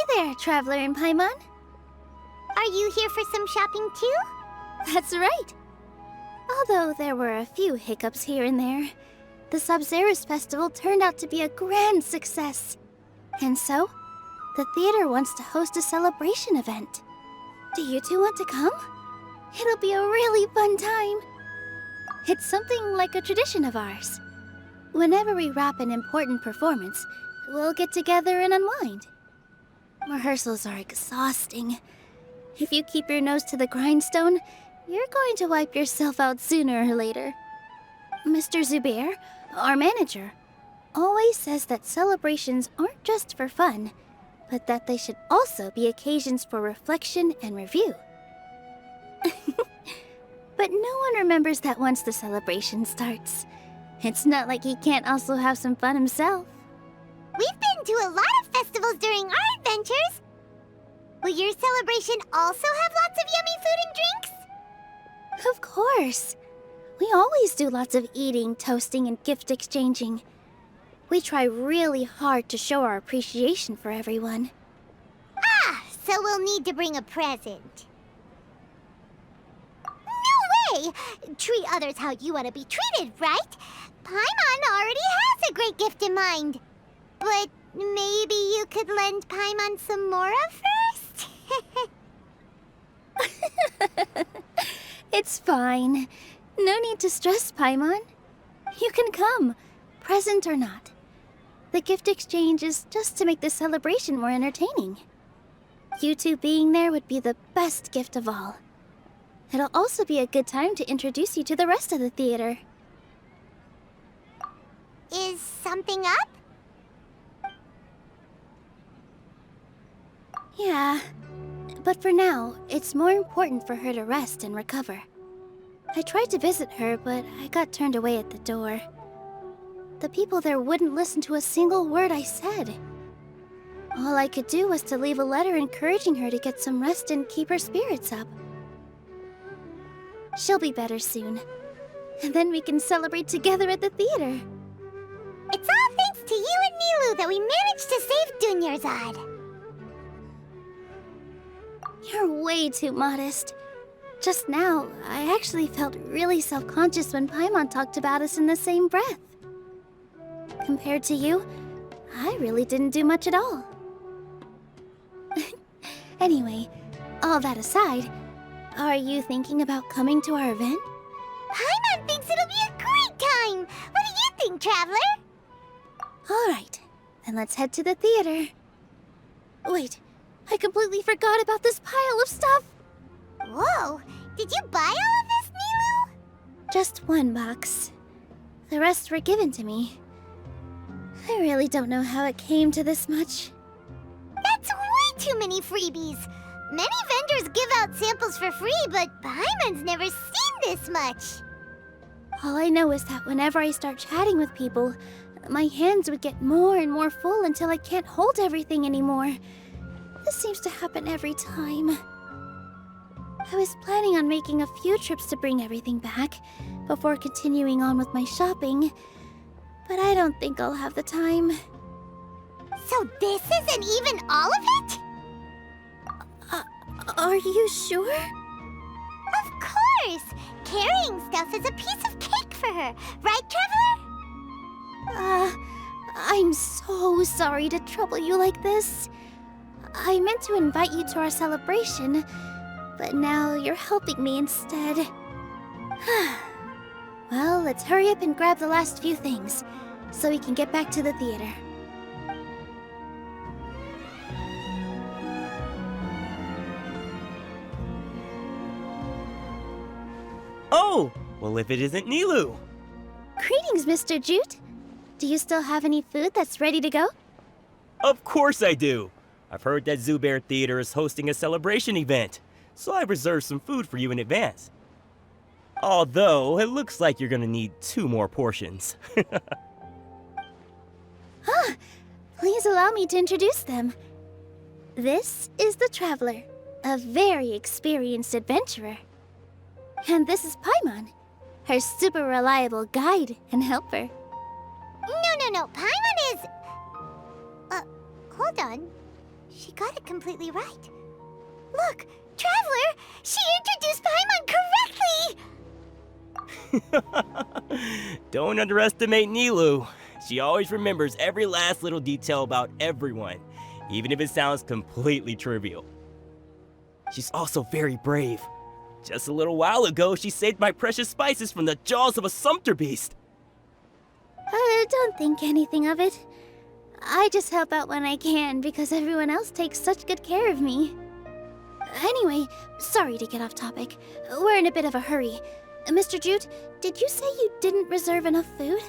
there, Traveler and Paimon. Are you here for some shopping too? That's right. Although there were a few hiccups here and there, the Sabzeruz festival turned out to be a grand success. And so, the theater wants to host a celebration event. Do you two want to come? It'll be a really fun time. It's something like a tradition of ours. Whenever we wrap an important performance, we'll get together and unwind. Rehearsals are exhausting. If you keep your nose to the grindstone, you're going to wipe yourself out sooner or later. Mr. Zubair, our manager, always says that celebrations aren't just for fun, but that they should also be occasions for reflection and review. But no one remembers that once the celebration starts. It's not like he can't also have some fun himself. We've been to a lot of festivals during our adventures. Will your celebration also have lots of yummy food and drinks? Of course. We always do lots of eating, toasting, and gift exchanging. We try really hard to show our appreciation for everyone. Ah, so we'll need to bring a present. No way! Treat others how you want to be treated, right? Paimon already has a great gift in mind. But maybe you could lend Paimon some more first? It's fine. No need to stress, Paimon. You can come, present or not. The gift exchange is just to make the celebration more entertaining. You two being there would be the best gift of all. It'll also be a good time to introduce you to the rest of the theater. Is something up? Yeah, but for now, it's more important for her to rest and recover. I tried to visit her, but I got turned away at the door. The people there wouldn't listen to a single word I said. All I could do was to leave a letter encouraging her to get some rest and keep her spirits up. She'll be better soon. And then we can celebrate together at the theater. It's all thanks to you and Nilou that we managed to save Dunyarzad. You're way too modest. Just now, I actually felt really self-conscious when Paimon talked about us in the same breath. Compared to you, I really didn't do much at all. Anyway, all that aside, are you thinking about coming to our event? Paimon thinks it'll be a great time! What do you think, Traveler? Alright, then let's head to the theater. Wait, I completely forgot about this pile of stuff! Whoa! Did you buy all of this, Nilou? Just one box. The rest were given to me. I really don't know how it came to this much. That's way too many freebies! Many vendors give out samples for free, but Paimon's never seen this much! All I know is that whenever I start chatting with people, my hands would get more and more full until I can't hold everything anymore. This seems to happen every time. I was planning on making a few trips to bring everything back before continuing on with my shopping, but I don't think I'll have the time. So this isn't even all of it? Are you sure? Of course! Carrying stuff is a piece of cake for her, right, Traveler? I'm so sorry to trouble you like this. I meant to invite you to our celebration, but now you're helping me instead. Well, let's hurry up and grab the last few things, so we can get back to the theater. Oh! Well, if it isn't Nilou! Greetings, Mr. Jute. Do you still have any food that's ready to go? Of course I do! I've heard that Zubair Theater is hosting a celebration event, so I've reserved some food for you in advance. Although, it looks like you're gonna need 2 more portions. Please allow me to introduce them. This is the Traveler, a very experienced adventurer. And this is Paimon, her super reliable guide and helper. No. Paimon is... hold on. She got it completely right. Look, Traveler! She introduced Paimon correctly! Don't underestimate Nilou. She always remembers every last little detail about everyone, even if it sounds completely trivial. She's also very brave. Just a little while ago, she saved my precious spices from the jaws of a sumpter beast. Don't think anything of it. I just help out when I can because everyone else takes such good care of me. Anyway, sorry to get off topic. We're in a bit of a hurry. Mr. Jute, did you say you didn't reserve enough food?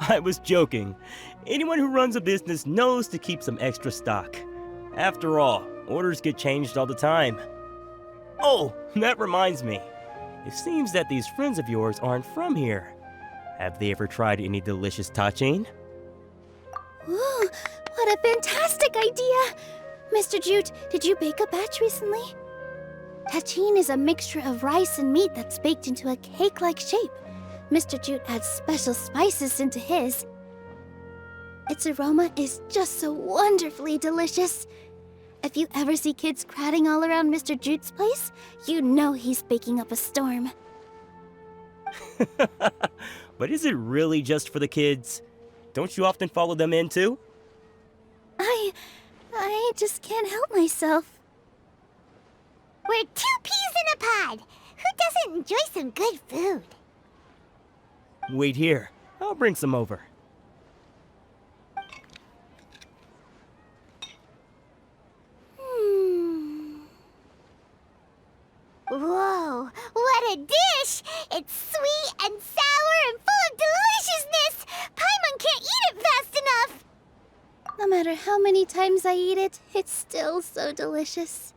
I was joking. Anyone who runs a business knows to keep some extra stock. After all, orders get changed all the time. Oh, that reminds me. It seems that these friends of yours aren't from here. Have they ever tried any delicious tachin? Ooh, what a fantastic idea! Mr. Jute, did you bake a batch recently? Tachin is a mixture of rice and meat that's baked into a cake-like shape. Mr. Jute adds special spices into his. Its aroma is just so wonderfully delicious. If you ever see kids crowding all around Mr. Jute's place, you know he's baking up a storm. But is it really just for the kids? Don't you often follow them in too? I just can't help myself. We're 2 peas in a pod! Who doesn't enjoy some good food? Wait here. I'll bring some over. Whoa, what a dish! It's sweet and sour and full of deliciousness! Paimon can't eat it fast enough! No matter how many times I eat it, it's still so delicious.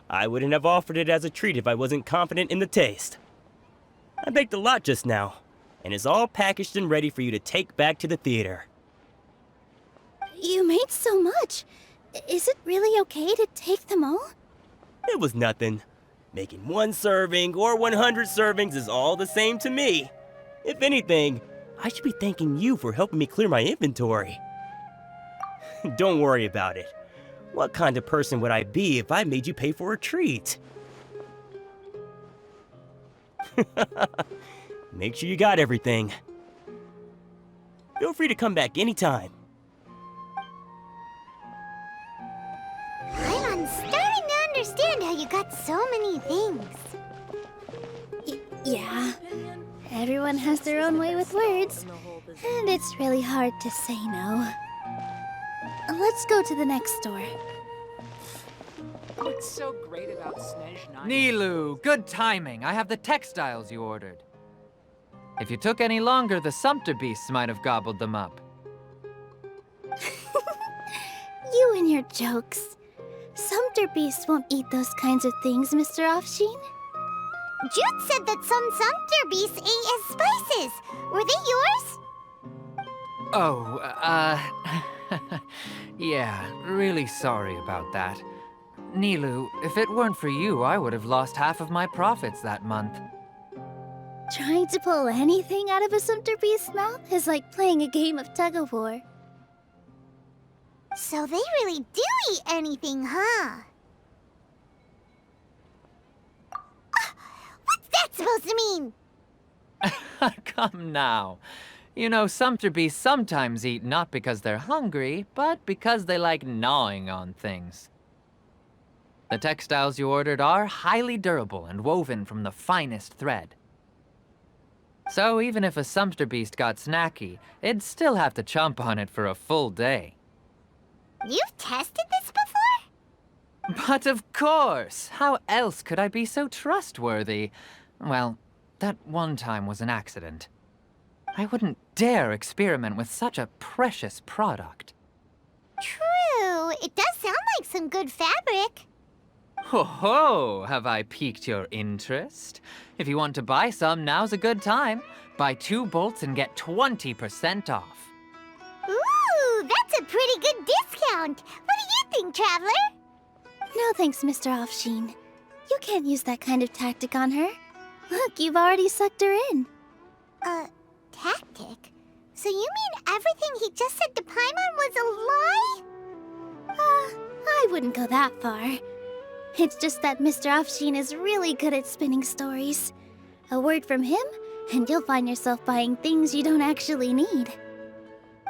I wouldn't have offered it as a treat if I wasn't confident in the taste. I baked a lot just now, and it's all packaged and ready for you to take back to the theater. You made so much. Is it really okay to take them all? It was nothing. Making 1 serving or 100 servings is all the same to me. If anything, I should be thanking you for helping me clear my inventory. Don't worry about it. What kind of person would I be if I made you pay for a treat? Make sure you got everything. Feel free to come back anytime. I'm starting to understand how you got so many things. Yeah. Everyone has their own way with words, and it's really hard to say no. Let's go to the next store. What's so great about Snezhnaya? Nilou, good timing. I have the textiles you ordered. If you took any longer, the sumpter beasts might have gobbled them up. You and your jokes. Sumpter beasts won't eat those kinds of things, Mr. Offsheen. Jute said that some sumpter beasts ate his spices. Were they yours? Oh, yeah, really sorry about that. Nilou, if it weren't for you, I would have lost half of my profits that month. Trying to pull anything out of a sumpter beast's mouth is like playing a game of tug-of-war. So they really do eat anything, huh? What's that supposed to mean? Come now. You know, sumpter beasts sometimes eat not because they're hungry, but because they like gnawing on things. The textiles you ordered are highly durable and woven from the finest thread. So even if a sumpter beast got snacky, it'd still have to chomp on it for a full day. You've tested this before? But of course! How else could I be so trustworthy? Well, that one time was an accident. I wouldn't dare experiment with such a precious product. True. It does sound like some good fabric. Ho ho! Have I piqued your interest? If you want to buy some, now's a good time. Buy 2 bolts and get 20% off. Ooh, that's a pretty good discount. What do you think, Traveler? No thanks, Mr. Offsheen. You can't use that kind of tactic on her. Look, you've already sucked her in. Tactic? So you mean everything he just said to Paimon was a lie? I wouldn't go that far. It's just that Mr. Afshin is really good at spinning stories. A word from him, and you'll find yourself buying things you don't actually need.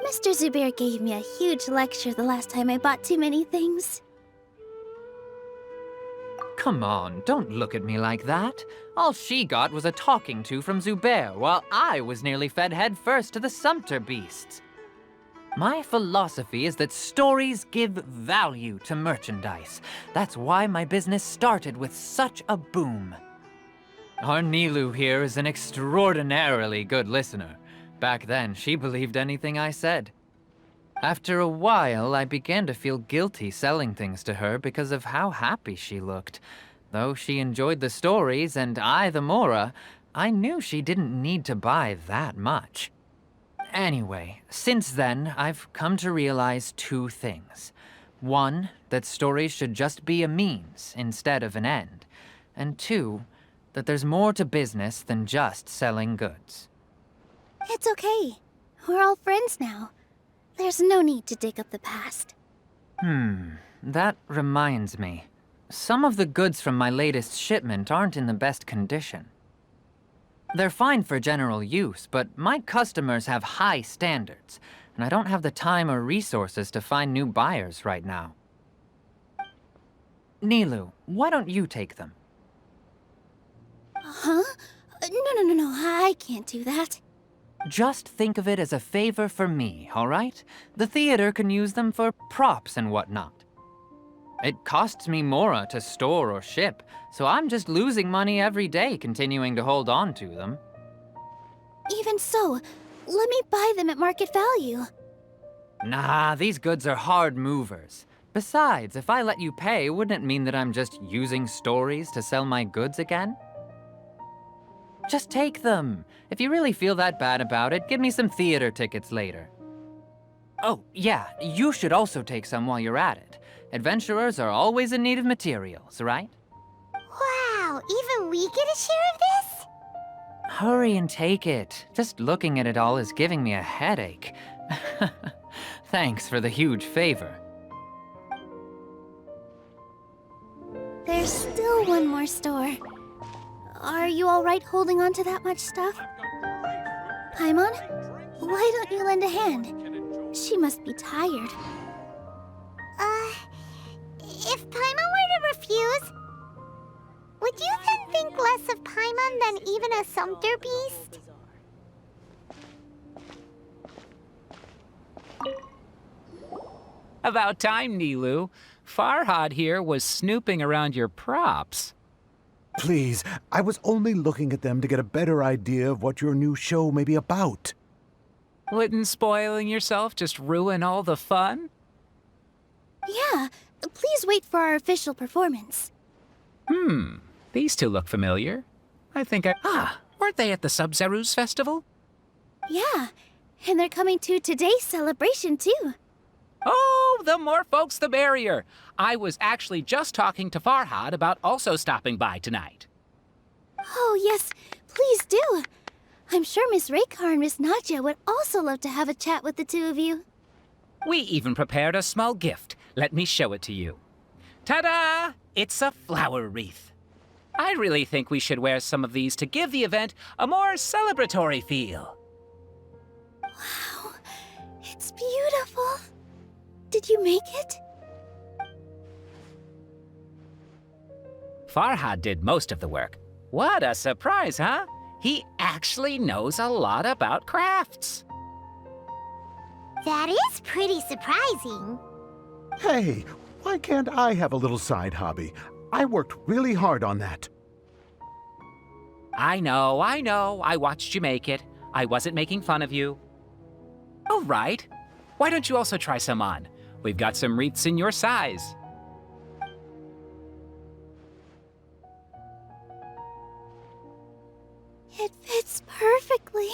Mr. Zubair gave me a huge lecture the last time I bought too many things. Come on, don't look at me like that. All she got was a talking to from Zubair, while I was nearly fed head first to the Sumter beasts. My philosophy is that stories give value to merchandise. That's why my business started with such a boom. Our Nilou here is an extraordinarily good listener. Back then, she believed anything I said. After a while, I began to feel guilty selling things to her because of how happy she looked. Though she enjoyed the stories and I the Mora, I knew she didn't need to buy that much. Anyway, since then, I've come to realize two things. One, that stories should just be a means instead of an end. And two, that there's more to business than just selling goods. It's okay. We're all friends now. There's no need to dig up the past. That reminds me. Some of the goods from my latest shipment aren't in the best condition. They're fine for general use, but my customers have high standards, and I don't have the time or resources to find new buyers right now. Nilou, why don't you take them? Huh? No, I can't do that. Just think of it as a favor for me, all right? The theater can use them for props and whatnot. It costs me Mora to store or ship, so I'm just losing money every day continuing to hold on to them. Even so, let me buy them at market value. Nah, these goods are hard movers. Besides, if I let you pay, wouldn't it mean that I'm just using stories to sell my goods again? Just take them. If you really feel that bad about it, give me some theater tickets later. Oh, yeah, you should also take some while you're at it. Adventurers are always in need of materials, right? Wow, even we get a share of this? Hurry and take it. Just looking at it all is giving me a headache. Thanks for the huge favor. There's still one more store. Are you all right holding on to that much stuff? Paimon, why don't you lend a hand? She must be tired. If Paimon were to refuse, would you then think less of Paimon than even a Sumter beast? About time, Nilou. Farhad here was snooping around your props. Please, I was only looking at them to get a better idea of what your new show may be about. Wouldn't spoiling yourself just ruin all the fun? Yeah, please wait for our official performance. These two look familiar. I think weren't they at the Sub-Zerus festival? Yeah, and they're coming to today's celebration too. Oh, the more folks the merrier. I was actually just talking to Farhad about also stopping by tonight. Oh yes, please do. I'm sure Miss Raykar and Miss Nadja would also love to have a chat with the two of you. We even prepared a small gift. Let me show it to you. Ta-da! It's a flower wreath. I really think we should wear some of these to give the event a more celebratory feel. Wow, it's beautiful. Did you make it? Farhad did most of the work. What a surprise, huh? He actually knows a lot about crafts. That is pretty surprising. Hey, why can't I have a little side hobby? I worked really hard on that. I know. I watched you make it. I wasn't making fun of you. All right. Why don't you also try some on? We've got some wreaths in your size. It fits perfectly.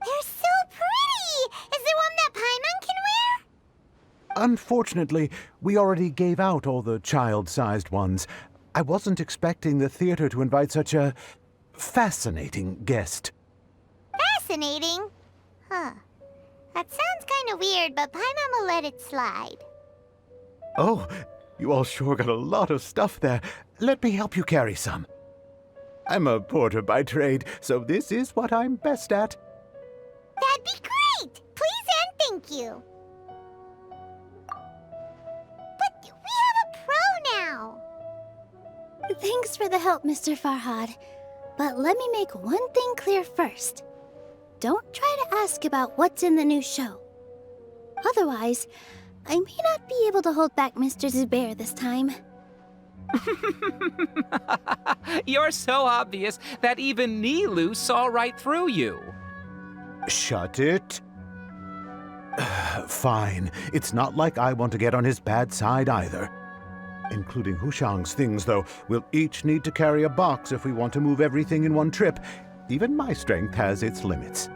They're so pretty! Is there one that Paimon can wear? Unfortunately, we already gave out all the child-sized ones. I wasn't expecting the theater to invite such a fascinating guest. fascinating. Huh. That sounds kind of weird, but Paimon will let it slide. Oh, you all sure got a lot of stuff there. Let me help you carry some. I'm a porter by trade, so this is what I'm best at. That'd be great! Please and thank you. But we have a pro now. Thanks for the help, Mr. Farhad. But let me make one thing clear first. Don't try to ask about what's in the new show. Otherwise, I may not be able to hold back Mr. Zubair this time. You're so obvious that even Nilou saw right through you. Shut it. Fine. It's not like I want to get on his bad side either. Including Hushang's things, though. We'll each need to carry a box if we want to move everything in one trip. Even my strength has its limits.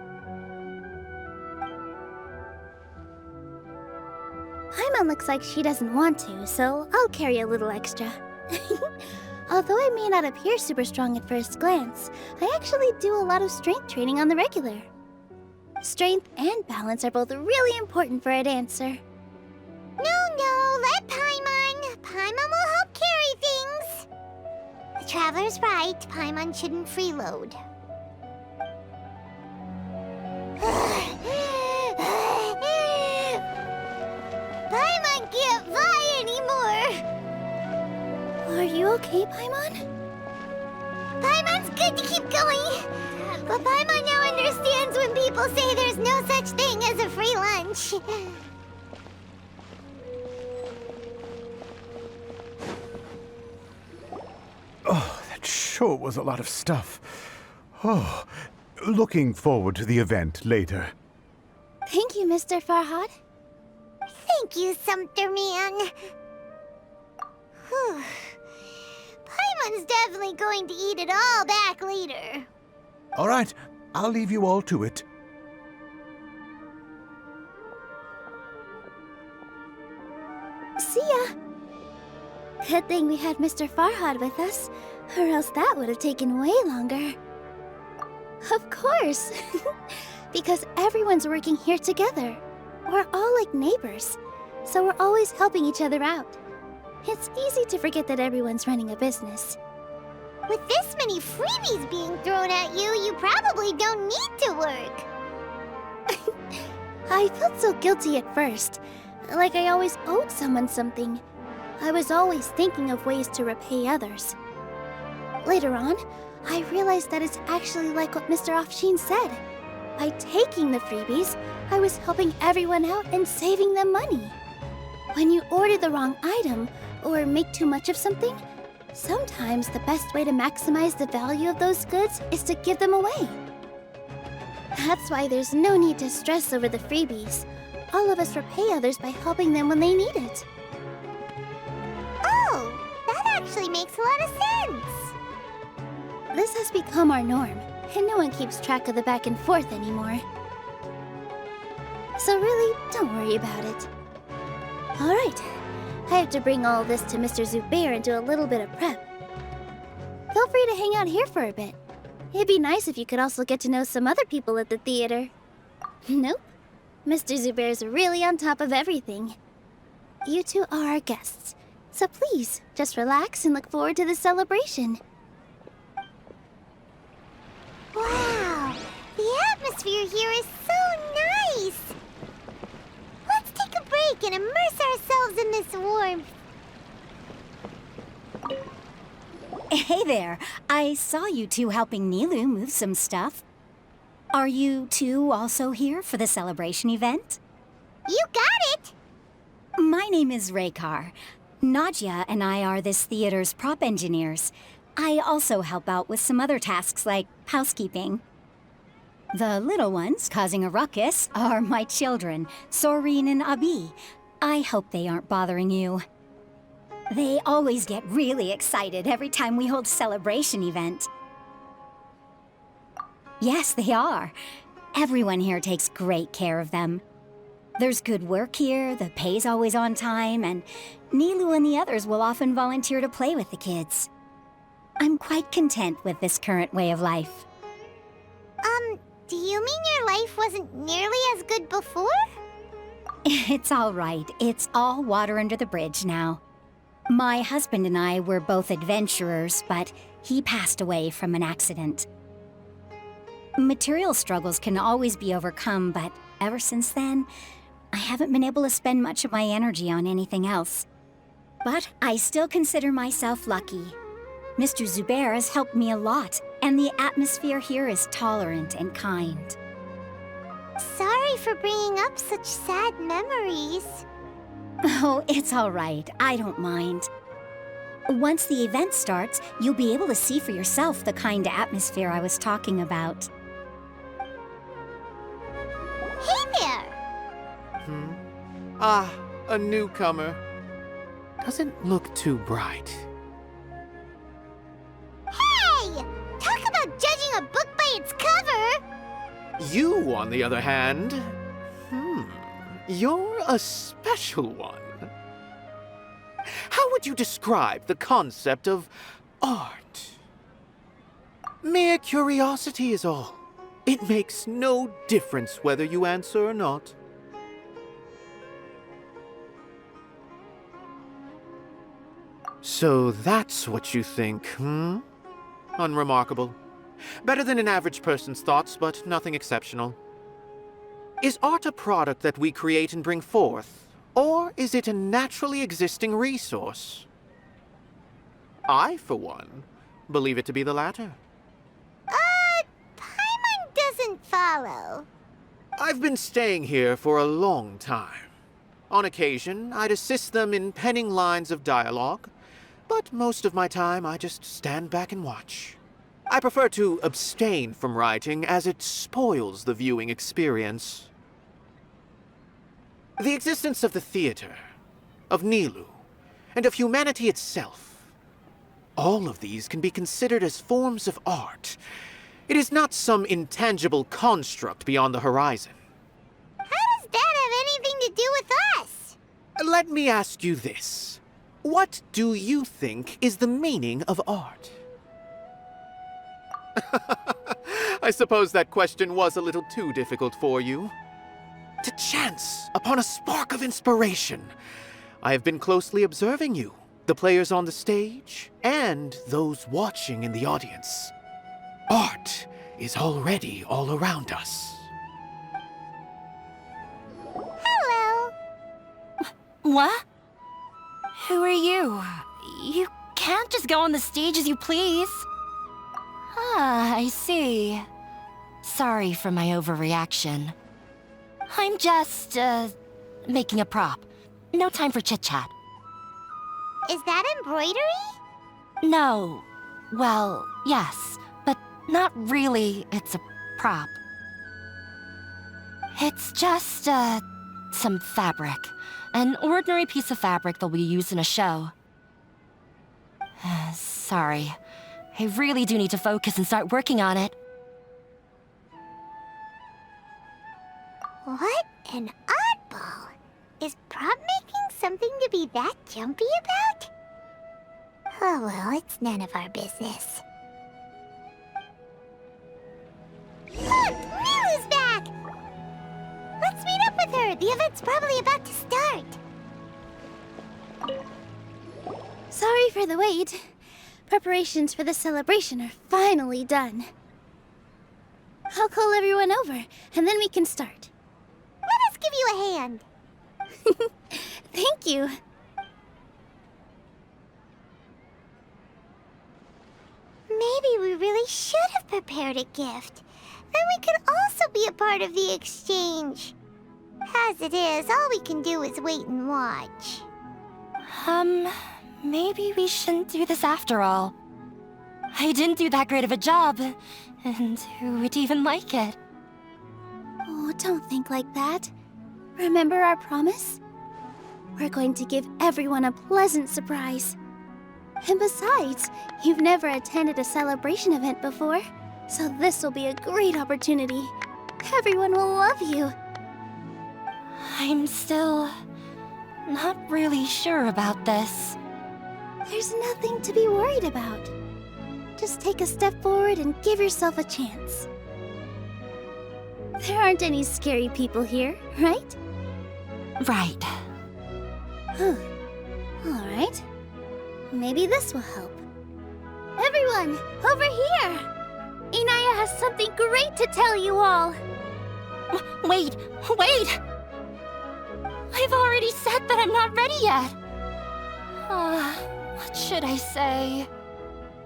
Paimon looks like she doesn't want to, so I'll carry a little extra. Although I may not appear super strong at first glance, I actually do a lot of strength training on the regular. Strength and balance are both really important for a dancer. No, let Paimon. Paimon will help carry things. The Traveler's right. Paimon shouldn't freeload. Paimon can't fly anymore. Are you okay, Paimon? Paimon's good to keep going. But Paimon now understands when people say there's no such thing as a free lunch. Oh, that sure was a lot of stuff. Oh, looking forward to the event later. Thank you, Mr. Farhad. Thank you, Sumpter Man. Whew. Paimon's definitely going to eat it all back later. All right, I'll leave you all to it. See ya. Good thing we had Mr. Farhad with us, or else that would have taken way longer. Of course. Because everyone's working here together. We're all like neighbors, so we're always helping each other out. It's easy to forget that everyone's running a business. With this many freebies being thrown at you, you probably don't need to work. I felt so guilty at first, like I always owed someone something. I was always thinking of ways to repay others. Later on, I realized that it's actually like what Mr. Afshin said. By taking the freebies, I was helping everyone out and saving them money. When you order the wrong item, or make too much of something, sometimes the best way to maximize the value of those goods is to give them away. That's why there's no need to stress over the freebies. All of us repay others by helping them when they need it. Oh, that actually makes a lot of sense. This has become our norm, and no one keeps track of the back and forth anymore. So really, don't worry about it. Alright, I have to bring all this to Mr. Zubair and do a little bit of prep. Feel free to hang out here for a bit. It'd be nice if you could also get to know some other people at the theater. Nope. Mr. Zubair's really on top of everything. You two are our guests, so please, just relax and look forward to the celebration. Wow, the atmosphere here is so nice. Let's take a break and immerse ourselves in this warmth. Hey there. I saw you two helping Nilou move some stuff. Are you two also here for the celebration event? You got it! My name is Raykar. Nadia and I are this theater's prop engineers. I also help out with some other tasks like housekeeping. The little ones causing a ruckus are my children, Soreen and Abi. I hope they aren't bothering you. They always get really excited every time we hold a celebration event. Yes, they are. Everyone here takes great care of them. There's good work here, the pay's always on time, and Nilou and the others will often volunteer to play with the kids. I'm quite content with this current way of life. Do you mean your life wasn't nearly as good before? It's all right. It's all water under the bridge now. My husband and I were both adventurers, but he passed away from an accident. Material struggles can always be overcome, but ever since then, I haven't been able to spend much of my energy on anything else. But I still consider myself lucky. Mr. Zubair has helped me a lot, and the atmosphere here is tolerant and kind. Sorry for bringing up such sad memories. Oh, it's all right. I don't mind. Once the event starts, you'll be able to see for yourself the kind of atmosphere I was talking about. Hey there! Ah, a newcomer. Doesn't look too bright. Hey! Talk about judging a book by its cover! You, on the other hand, you're a special one. How would you describe the concept of art? Mere curiosity is all. It makes no difference whether you answer or not. So that's what you think, Unremarkable. Better than an average person's thoughts, but nothing exceptional. Is art a product that we create and bring forth, or is it a naturally existing resource? I, for one, believe it to be the latter. Paimon doesn't follow. I've been staying here for a long time. On occasion, I'd assist them in penning lines of dialogue, but most of my time I just stand back and watch. I prefer to abstain from writing as it spoils the viewing experience. The existence of the theater, of Nilou, and of humanity itself, all of these can be considered as forms of art. It is not some intangible construct beyond the horizon. How does that have anything to do with us? Let me ask you this. What do you think is the meaning of art? I suppose that question was a little too difficult for you. To chance upon a spark of inspiration, I have been closely observing you, the players on the stage, and those watching in the audience. Art is already all around us. Hello. What? Who are you? You can't just go on the stage as you please. Ah, I see. Sorry for my overreaction. I'm just, making a prop. No time for chit-chat. Is that embroidery? No. Well, yes, but not really. It's a prop. It's just, some fabric. An ordinary piece of fabric that'll be used in a show. Sorry. I really do need to focus and start working on it. What an oddball. Is prop making something to be that jumpy about? Oh well, it's none of our business. Look! Nilu's back! Let's meet up with her. The event's probably about to start. Sorry for the wait. Preparations for the celebration are finally done. I'll call everyone over, and then we can start. Let us give you a hand. Thank you. Maybe we really should have prepared a gift. Then we could also be a part of the exchange. As it is, all we can do is wait and watch. Maybe we shouldn't do this after all. I didn't do that great of a job, and who would even like it? Oh, don't think like that. Remember our promise? We're going to give everyone a pleasant surprise. And besides, you've never attended a celebration event before, so this will be a great opportunity. Everyone will love you. I'm still not really sure about this. There's nothing to be worried about. Just take a step forward and give yourself a chance. There aren't any scary people here, right? Right. Alright. Maybe this will help. Everyone, over here! Inaya has something great to tell you all! Wait! I've already said that I'm not ready yet. What should I say?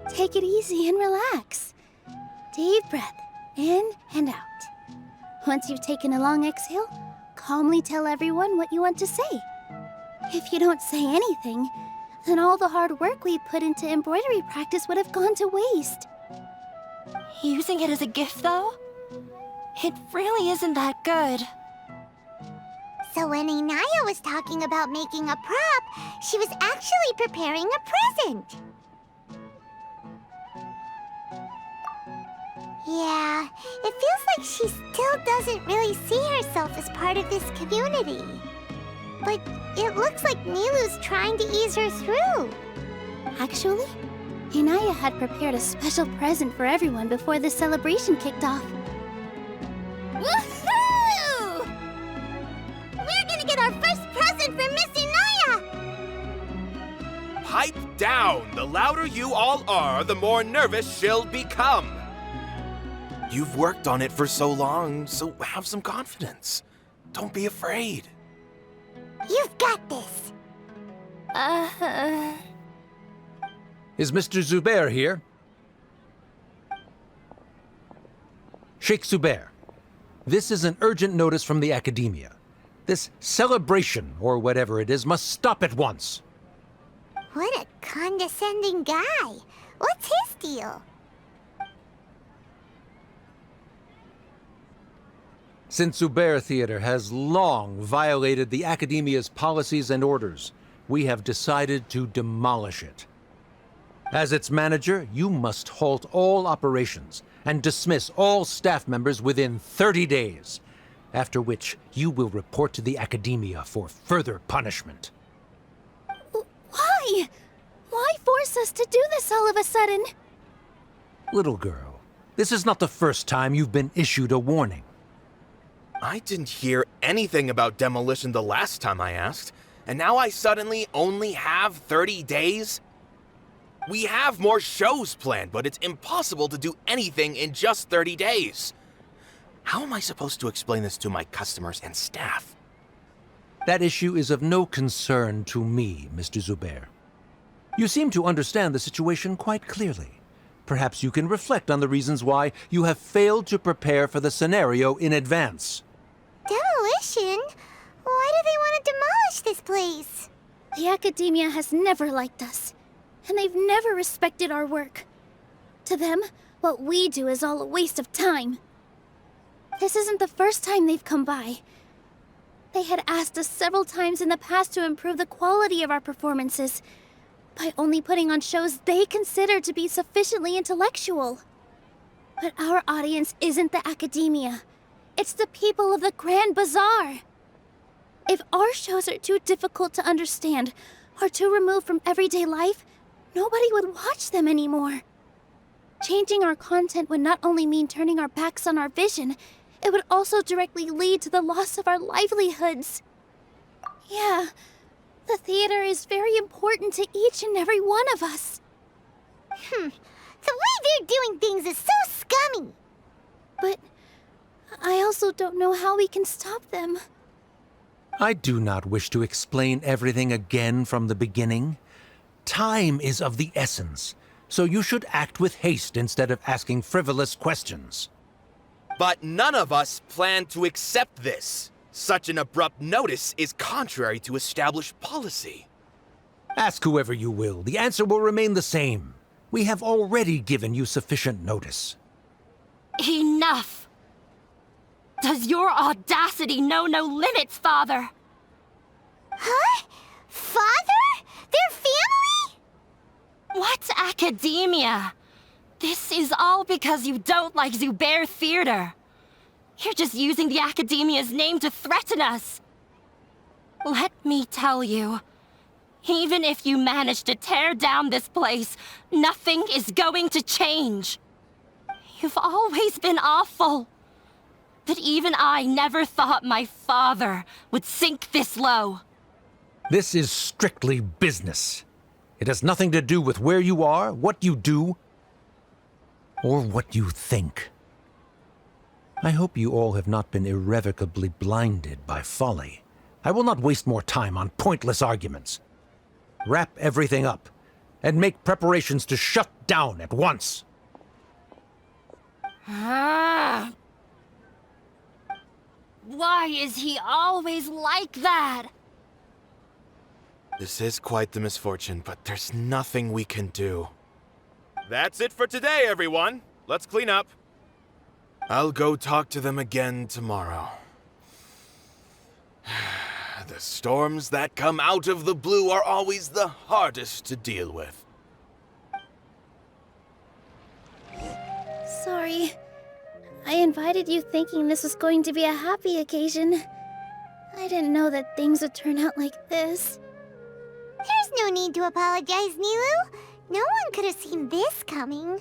Take it easy and relax. Deep breath, in and out. Once you've taken a long exhale, calmly tell everyone what you want to say. If you don't say anything, then all the hard work we put into embroidery practice would have gone to waste. Using it as a gift, though? It really isn't that good. So when Inaya was talking about making a prop, she was actually preparing a present. Yeah, it feels like she still doesn't really see herself as part of this community. But it looks like Nilu's trying to ease her through. Actually, Inaya had prepared a special present for everyone before the celebration kicked off. Woohoo! We're gonna get our first present from Miss Inaya! Pipe down! The louder you all are, the more nervous she'll become. You've worked on it for so long, so have some confidence. Don't be afraid. You've got this. Is Mr. Zubair here? Sheikh Zubair, this is an urgent notice from the Academia. This celebration, or whatever it is, must stop at once. What a condescending guy. What's his deal? Since Zubair Theater has long violated the Academia's policies and orders, we have decided to demolish it. As its manager, you must halt all operations and dismiss all staff members within 30 days, after which you will report to the Academia for further punishment. Why? Why force us to do this all of a sudden? Little girl, this is not the first time you've been issued a warning. I didn't hear anything about demolition the last time I asked, and now I suddenly only have 30 days? We have more shows planned, but it's impossible to do anything in just 30 days. How am I supposed to explain this to my customers and staff? That issue is of no concern to me, Mr. Zubair. You seem to understand the situation quite clearly. Perhaps you can reflect on the reasons why you have failed to prepare for the scenario in advance. Demolition? Why do they want to demolish this place? The Academia has never liked us, and they've never respected our work. To them, what we do is all a waste of time. This isn't the first time they've come by. They had asked us several times in the past to improve the quality of our performances by only putting on shows they consider to be sufficiently intellectual. But our audience isn't the Academia. It's the people of the Grand Bazaar. If our shows are too difficult to understand or too removed from everyday life, nobody would watch them anymore. Changing our content would not only mean turning our backs on our vision, it would also directly lead to the loss of our livelihoods. Yeah, the theater is very important to each and every one of us. The way they're doing things is so scummy. But I also don't know how we can stop them. I do not wish to explain everything again from the beginning. Time is of the essence, so you should act with haste instead of asking frivolous questions. But none of us plan to accept this. Such an abrupt notice is contrary to established policy. Ask whoever you will, the answer will remain the same. We have already given you sufficient notice. Enough! Does your audacity know no limits, Father? Huh? Father? Their family? What academia? This is all because you don't like Zubair Theater. You're just using the Academia's name to threaten us. Let me tell you, even if you manage to tear down this place, nothing is going to change. You've always been awful. that even I never thought my father would sink this low. This is strictly business. It has nothing to do with where you are, what you do, or what you think. I hope you all have not been irrevocably blinded by folly. I will not waste more time on pointless arguments. Wrap everything up, and make preparations to shut down at once. Ah. Why is he always like that? This is quite the misfortune, but there's nothing we can do. That's it for today, everyone. Let's clean up. I'll go talk to them again tomorrow. The storms that come out of the blue are always the hardest to deal with. Sorry. I invited you thinking this was going to be a happy occasion. I didn't know that things would turn out like this. There's no need to apologize, Nilou. No one could have seen this coming.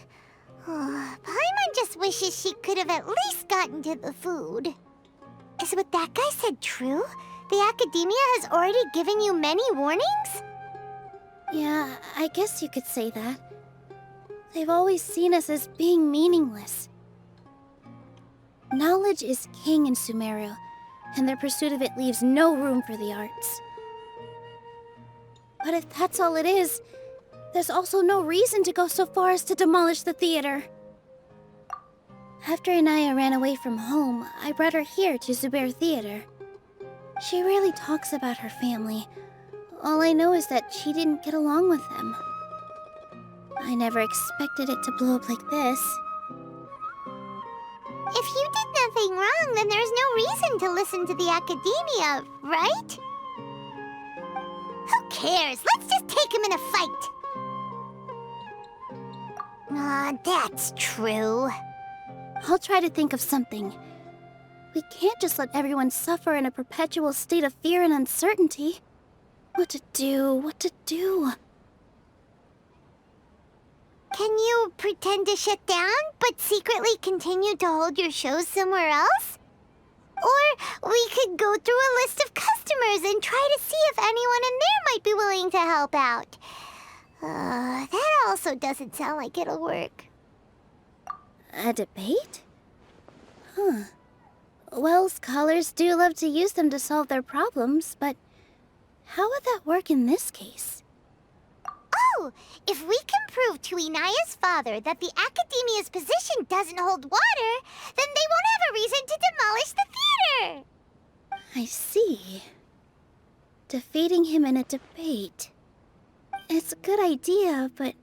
Paimon just wishes she could have at least gotten to the food. Is what that guy said true? The Academia has already given you many warnings? Yeah, I guess you could say that. They've always seen us as being meaningless. Knowledge is king in Sumeru, and their pursuit of it leaves no room for the arts. But if that's all it is, there's also no reason to go so far as to demolish the theater. After Inaya ran away from home, I brought her here to Zubair Theater. She rarely talks about her family. All I know is that she didn't get along with them. I never expected it to blow up like this. If you did nothing wrong, then there's no reason to listen to the Academia, right? Who cares? Let's just take him in a fight. That's true. I'll try to think of something. We can't just let everyone suffer in a perpetual state of fear and uncertainty. What to do, what to do? Can you pretend to shut down, but secretly continue to hold your shows somewhere else? Or we could go through a list of customers and try to see if anyone in there might be willing to help out. That also doesn't sound like it'll work. A debate? Huh. Well, scholars do love to use them to solve their problems, but how would that work in this case? Oh, if we can prove to Inaya's father that the Academia's position doesn't hold water, then they won't have a reason to demolish the theater! I see. Defeating him in a debate. It's a good idea, but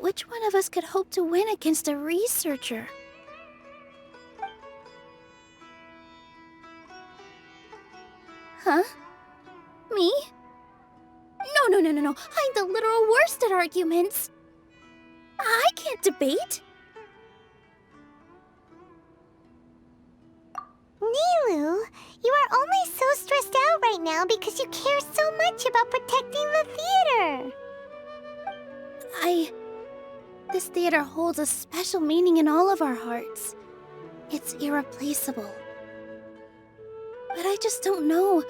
which one of us could hope to win against a researcher? Huh? Me? No. I'm the literal worst at arguments. I can't debate. Nilou, you are only so stressed out right now because you care so much about protecting the theater. This theater holds a special meaning in all of our hearts. It's irreplaceable. But I just don't know.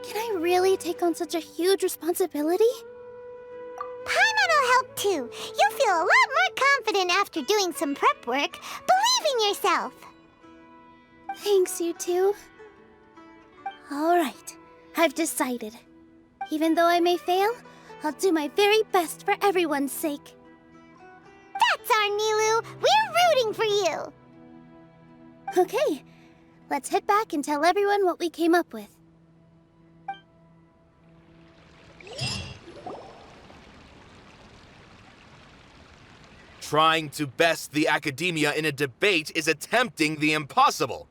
Can I really take on such a huge responsibility? Paimon will help too. You'll feel a lot more confident after doing some prep work. Believe in yourself. Thanks, you two. All right, I've decided. Even though I may fail, I'll do my very best for everyone's sake. That's our Nilou. We're rooting for you. Okay, let's head back and tell everyone what we came up with. Trying to best the Academia in a debate is attempting the impossible.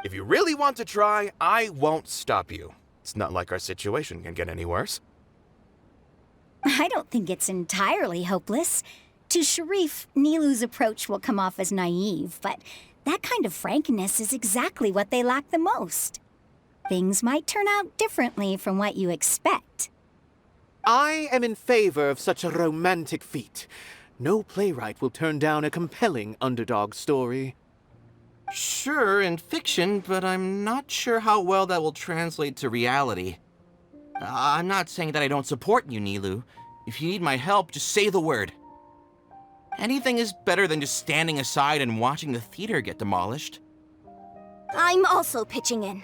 If you really want to try, I won't stop you. It's not like our situation can get any worse. I don't think it's entirely hopeless. To Sharif, Nilou's approach will come off as naive, but that kind of frankness is exactly what they lack the most. Things might turn out differently from what you expect. I am in favor of such a romantic feat. No playwright will turn down a compelling underdog story. Sure, in fiction, but I'm not sure how well that will translate to reality. I'm not saying that I don't support you, Nilou. If you need my help, just say the word. Anything is better than just standing aside and watching the theater get demolished. I'm also pitching in.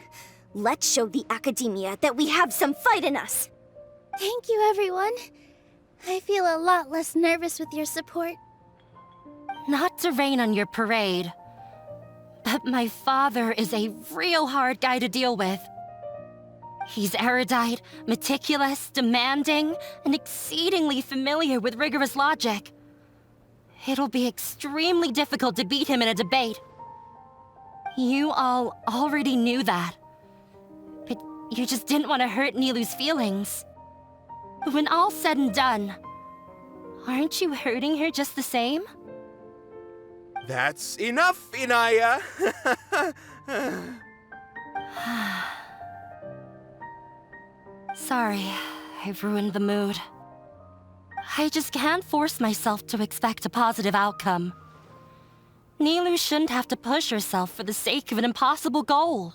Let's show the academia that we have some fight in us. Thank you, everyone. I feel a lot less nervous with your support. Not to rain on your parade, but my father is a real hard guy to deal with. He's erudite, meticulous, demanding, and exceedingly familiar with rigorous logic. It'll be extremely difficult to beat him in a debate. You all already knew that. But you just didn't want to hurt Nilou's feelings. But when all's said and done, aren't you hurting her just the same? That's enough, Inaya! Sorry, I've ruined the mood. I just can't force myself to expect a positive outcome. Nilou shouldn't have to push herself for the sake of an impossible goal.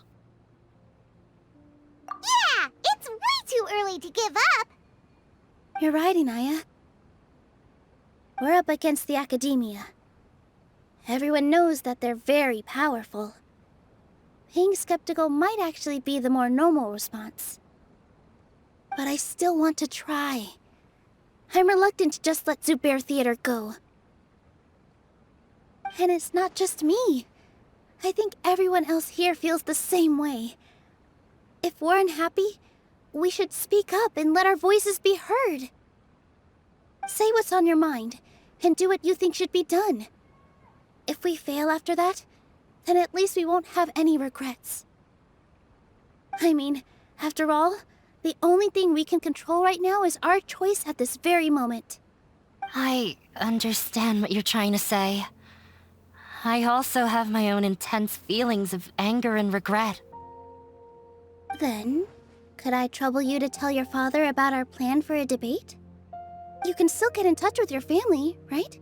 Yeah, it's way too early to give up. You're right, Inaya. We're up against the academia. Everyone knows that they're very powerful. Being skeptical might actually be the more normal response. But I still want to try. I'm reluctant to just let Zubair Theater go. And it's not just me. I think everyone else here feels the same way. If we're unhappy, we should speak up and let our voices be heard. Say what's on your mind, and do what you think should be done. If we fail after that, then at least we won't have any regrets. I mean, after all, the only thing we can control right now is our choice at this very moment. I understand what you're trying to say. I also have my own intense feelings of anger and regret. Then, could I trouble you to tell your father about our plan for a debate? You can still get in touch with your family, right?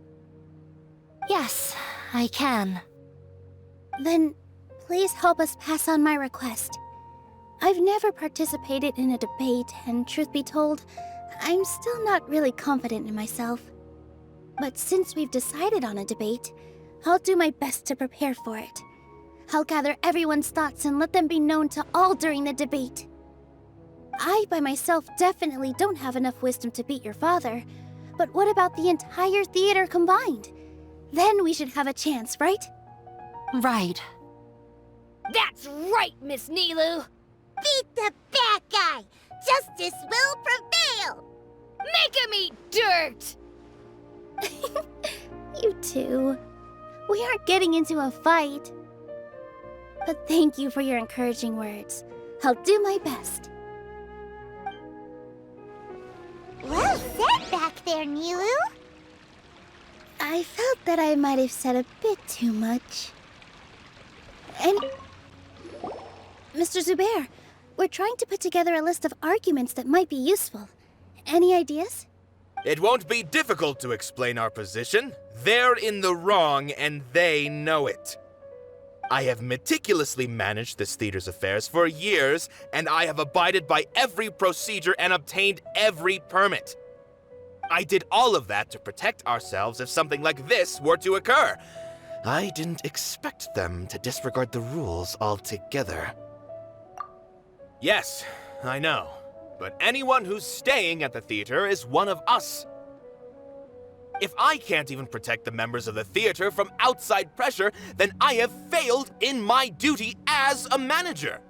Yes, I can. Then, please help us pass on my request. I've never participated in a debate, and truth be told, I'm still not really confident in myself. But since we've decided on a debate, I'll do my best to prepare for it. I'll gather everyone's thoughts and let them be known to all during the debate. I, by myself, definitely don't have enough wisdom to beat your father, but what about the entire theater combined? Then we should have a chance, right? Right. That's right, Miss Nilou! Beat the bad guy! Justice will prevail! Make him eat dirt! You too. We aren't getting into a fight. But thank you for your encouraging words. I'll do my best. Well said back there, Nilou. I felt that I might have said a bit too much. And... Mr. Zubair, we're trying to put together a list of arguments that might be useful. Any ideas? It won't be difficult to explain our position. They're in the wrong, and they know it. I have meticulously managed this theater's affairs for years, and I have abided by every procedure and obtained every permit. I did all of that to protect ourselves if something like this were to occur. I didn't expect them to disregard the rules altogether. Yes, I know. But anyone who's staying at the theater is one of us. If I can't even protect the members of the theater from outside pressure, then I have failed in my duty as a manager.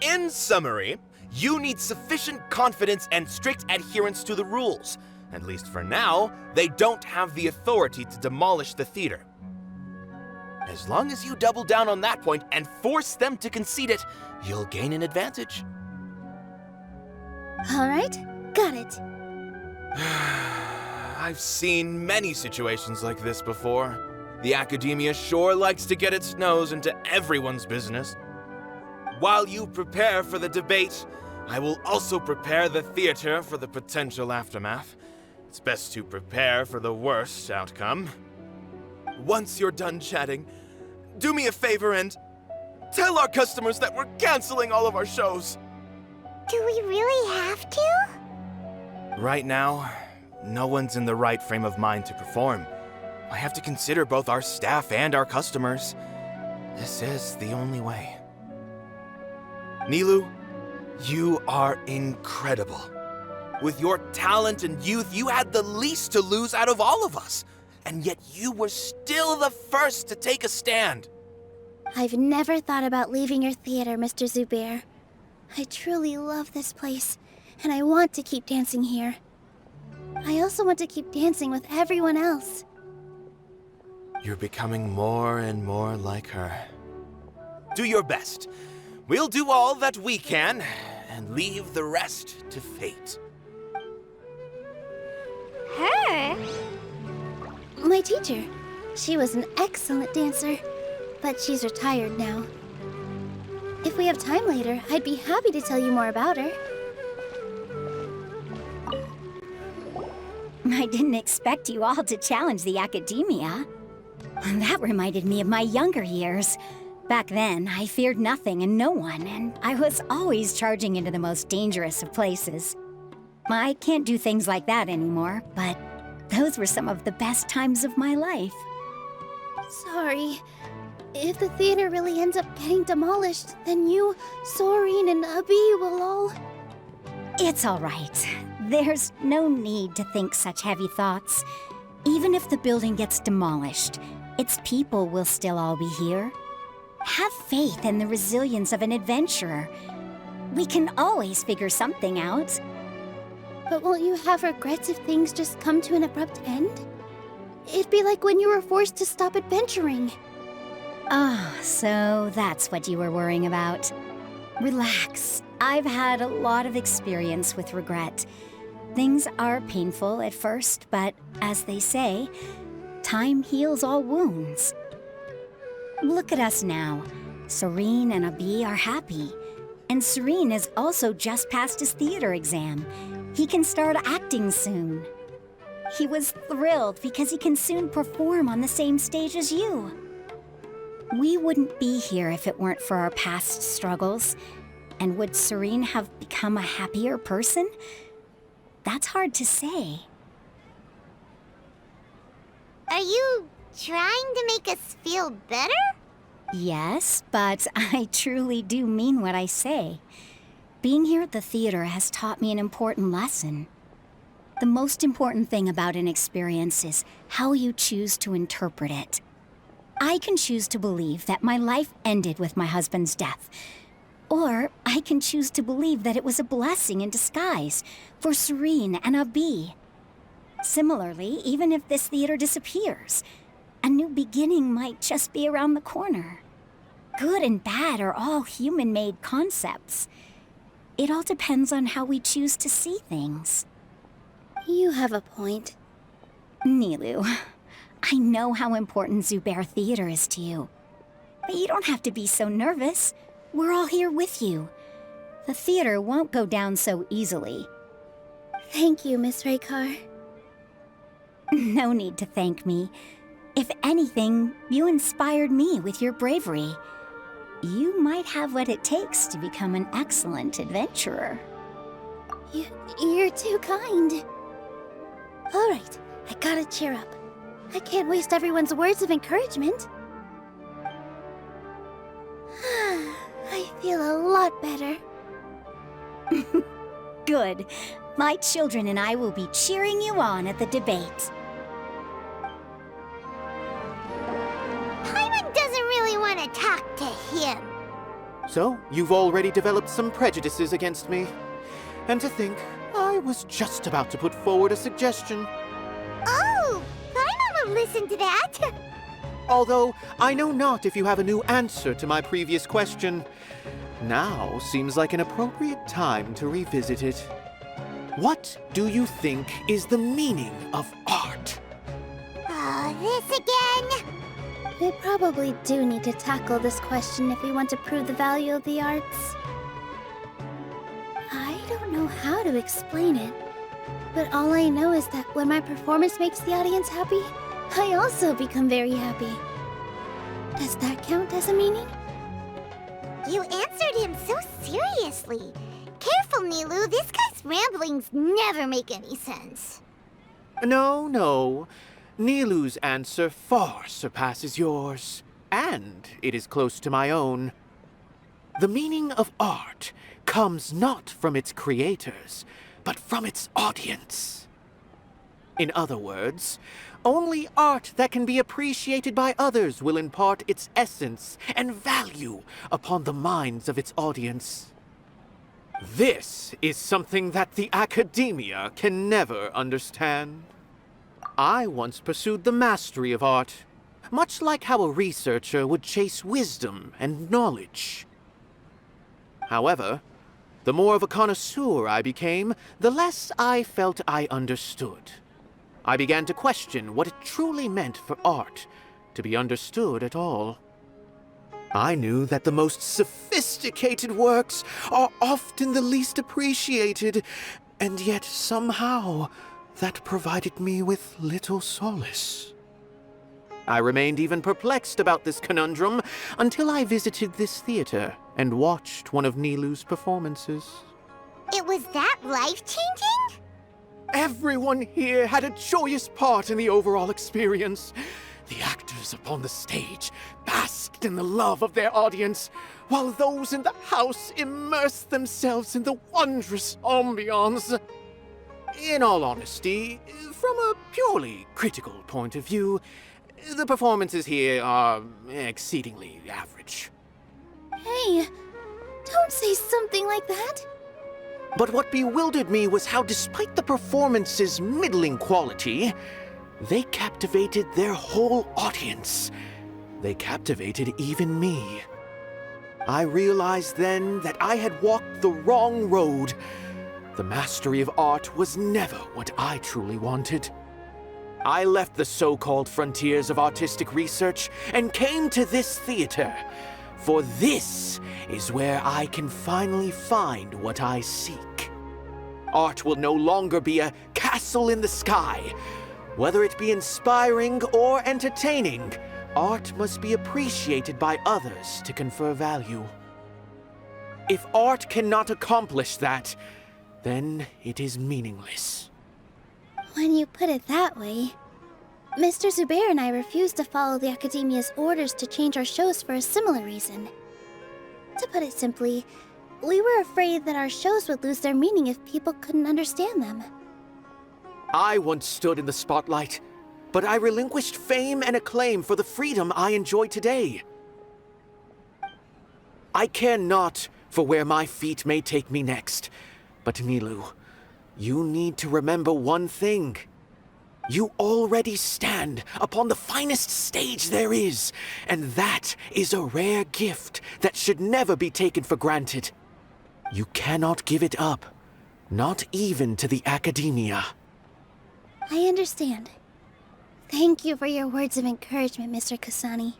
In summary, you need sufficient confidence and strict adherence to the rules. At least for now, they don't have the authority to demolish the theater. As long as you double down on that point and force them to concede it, you'll gain an advantage. All right, got it. I've seen many situations like this before. The academia sure likes to get its nose into everyone's business. While you prepare for the debate, I will also prepare the theater for the potential aftermath. It's best to prepare for the worst outcome. Once you're done chatting, do me a favor and tell our customers that we're canceling all of our shows. Do we really have to? Right now, no one's in the right frame of mind to perform. I have to consider both our staff and our customers. This is the only way. Nilou, you are incredible. With your talent and youth, you had the least to lose out of all of us. And yet you were still the first to take a stand. I've never thought about leaving your theater, Mr. Zubair. I truly love this place, and I want to keep dancing here. I also want to keep dancing with everyone else. You're becoming more and more like her. Do your best. We'll do all that we can, and leave the rest to fate. Her? My teacher. She was an excellent dancer, but she's retired now. If we have time later, I'd be happy to tell you more about her. I didn't expect you all to challenge the academia. That reminded me of my younger years. Back then, I feared nothing and no one, and I was always charging into the most dangerous of places. I can't do things like that anymore, but those were some of the best times of my life. Sorry. If the theater really ends up getting demolished, then you, Soren, and Abi will all... It's all right. There's no need to think such heavy thoughts. Even if the building gets demolished, its people will still all be here. Have faith in the resilience of an adventurer. We can always figure something out. But won't you have regrets if things just come to an abrupt end? It'd be like when you were forced to stop adventuring. Ah, so that's what you were worrying about. Relax. I've had a lot of experience with regret. Things are painful at first, but as they say, time heals all wounds. Look at us now. Soren and Abi are happy. And Soren has also just passed his theater exam. He can start acting soon. He was thrilled because he can soon perform on the same stage as you. We wouldn't be here if it weren't for our past struggles. And would Soren have become a happier person? That's hard to say. Are you trying to make us feel better? Yes, but I truly do mean what I say. Being here at the theater has taught me an important lesson. The most important thing about an experience is how you choose to interpret it. I can choose to believe that my life ended with my husband's death. Or I can choose to believe that it was a blessing in disguise for Soren and Abi. Similarly, even if this theater disappears, a new beginning might just be around the corner. Good and bad are all human-made concepts. It all depends on how we choose to see things. You have a point. Nilou, I know how important Zubair Theater is to you. But you don't have to be so nervous. We're all here with you. The theater won't go down so easily. Thank you, Miss Raykar. No need to thank me. If anything, you inspired me with your bravery. You might have what it takes to become an excellent adventurer. You're too kind. All right, I gotta cheer up. I can't waste everyone's words of encouragement. I feel a lot better. Good. My children and I will be cheering you on at the debate. Paimon doesn't really want to talk to him. So, you've already developed some prejudices against me. And to think, I was just about to put forward a suggestion. Oh, Paimon will listen to that. Although, I know not if you have a new answer to my previous question. Now seems like an appropriate time to revisit it. What do you think is the meaning of art? Oh, this again? We probably do need to tackle this question if we want to prove the value of the arts. I don't know how to explain it, but all I know is that when my performance makes the audience happy, I also become very happy. Does that count as a meaning? You answered him so seriously. Careful, Nilou. This guy's ramblings never make any sense. No. Nilou's answer far surpasses yours, and it is close to my own. The meaning of art comes not from its creators, but from its audience. In other words, only art that can be appreciated by others will impart its essence and value upon the minds of its audience. This is something that the academia can never understand. I once pursued the mastery of art, much like how a researcher would chase wisdom and knowledge. However, the more of a connoisseur I became, the less I felt I understood. I began to question what it truly meant for art to be understood at all. I knew that the most sophisticated works are often the least appreciated, and yet somehow that provided me with little solace. I remained even perplexed about this conundrum until I visited this theater and watched one of Nilou's performances. It was that life-changing? Everyone here had a joyous part in the overall experience. The actors upon the stage basked in the love of their audience, while those in the house immersed themselves in the wondrous ambiance. In all honesty, from a purely critical point of view, the performances here are exceedingly average. Hey, don't say something like that. But what bewildered me was how, despite the performance's middling quality, they captivated their whole audience. They captivated even me. I realized then that I had walked the wrong road. The mastery of art was never what I truly wanted. I left the so-called frontiers of artistic research and came to this theater, for this is where I can finally find what I seek. Art will no longer be a castle in the sky. Whether it be inspiring or entertaining, art must be appreciated by others to confer value. If art cannot accomplish that, then it is meaningless. When you put it that way, Mr. Zubair and I refused to follow the Academia's orders to change our shows for a similar reason. To put it simply, we were afraid that our shows would lose their meaning if people couldn't understand them. I once stood in the spotlight, but I relinquished fame and acclaim for the freedom I enjoy today. I care not for where my feet may take me next, but Nilou, you need to remember one thing. You already stand upon the finest stage there is, and that is a rare gift that should never be taken for granted. You cannot give it up, not even to the Academia. I understand. Thank you for your words of encouragement, Mr. Kasani.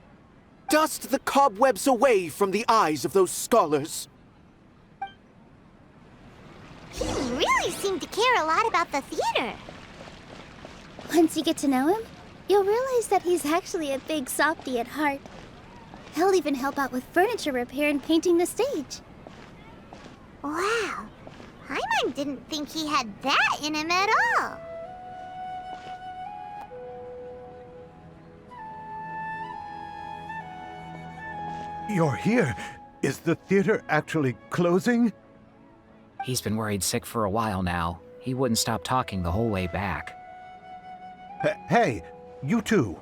Dust the cobwebs away from the eyes of those scholars. He really seemed to care a lot about the theater. Once you get to know him, you'll realize that he's actually a big softy at heart. He'll even help out with furniture repair and painting the stage. Wow. Paimon didn't think he had that in him at all. You're here. Is the theater actually closing? He's been worried sick for a while now. He wouldn't stop talking the whole way back. Hey, you two.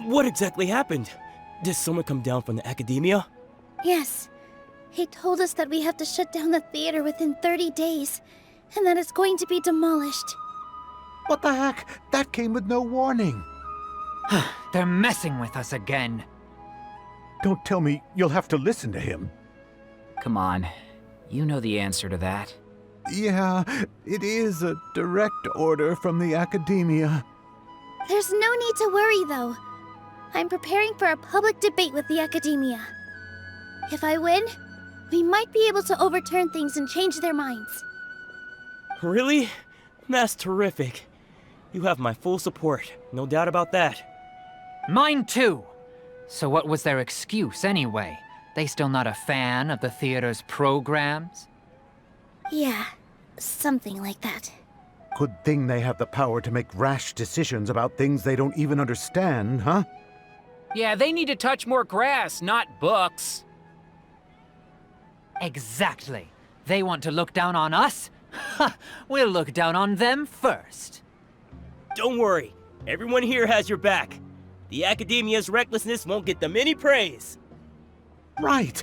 What exactly happened? Did someone come down from the Academia? Yes. He told us that we have to shut down the theater within 30 days, and that it's going to be demolished. What the heck? That came with no warning. They're messing with us again. Don't tell me you'll have to listen to him. Come on. You know the answer to that. Yeah, it is a direct order from the Academia. There's no need to worry, though. I'm preparing for a public debate with the Academia. If I win, we might be able to overturn things and change their minds. Really? That's terrific. You have my full support, no doubt about that. Mine too. So what was their excuse anyway? They still not a fan of the theater's programs? Yeah, something like that. Good thing they have the power to make rash decisions about things they don't even understand, huh? Yeah, they need to touch more grass, not books. Exactly. They want to look down on us? Ha! We'll look down on them first. Don't worry, everyone here has your back. The Academia's recklessness won't get them any praise. Right.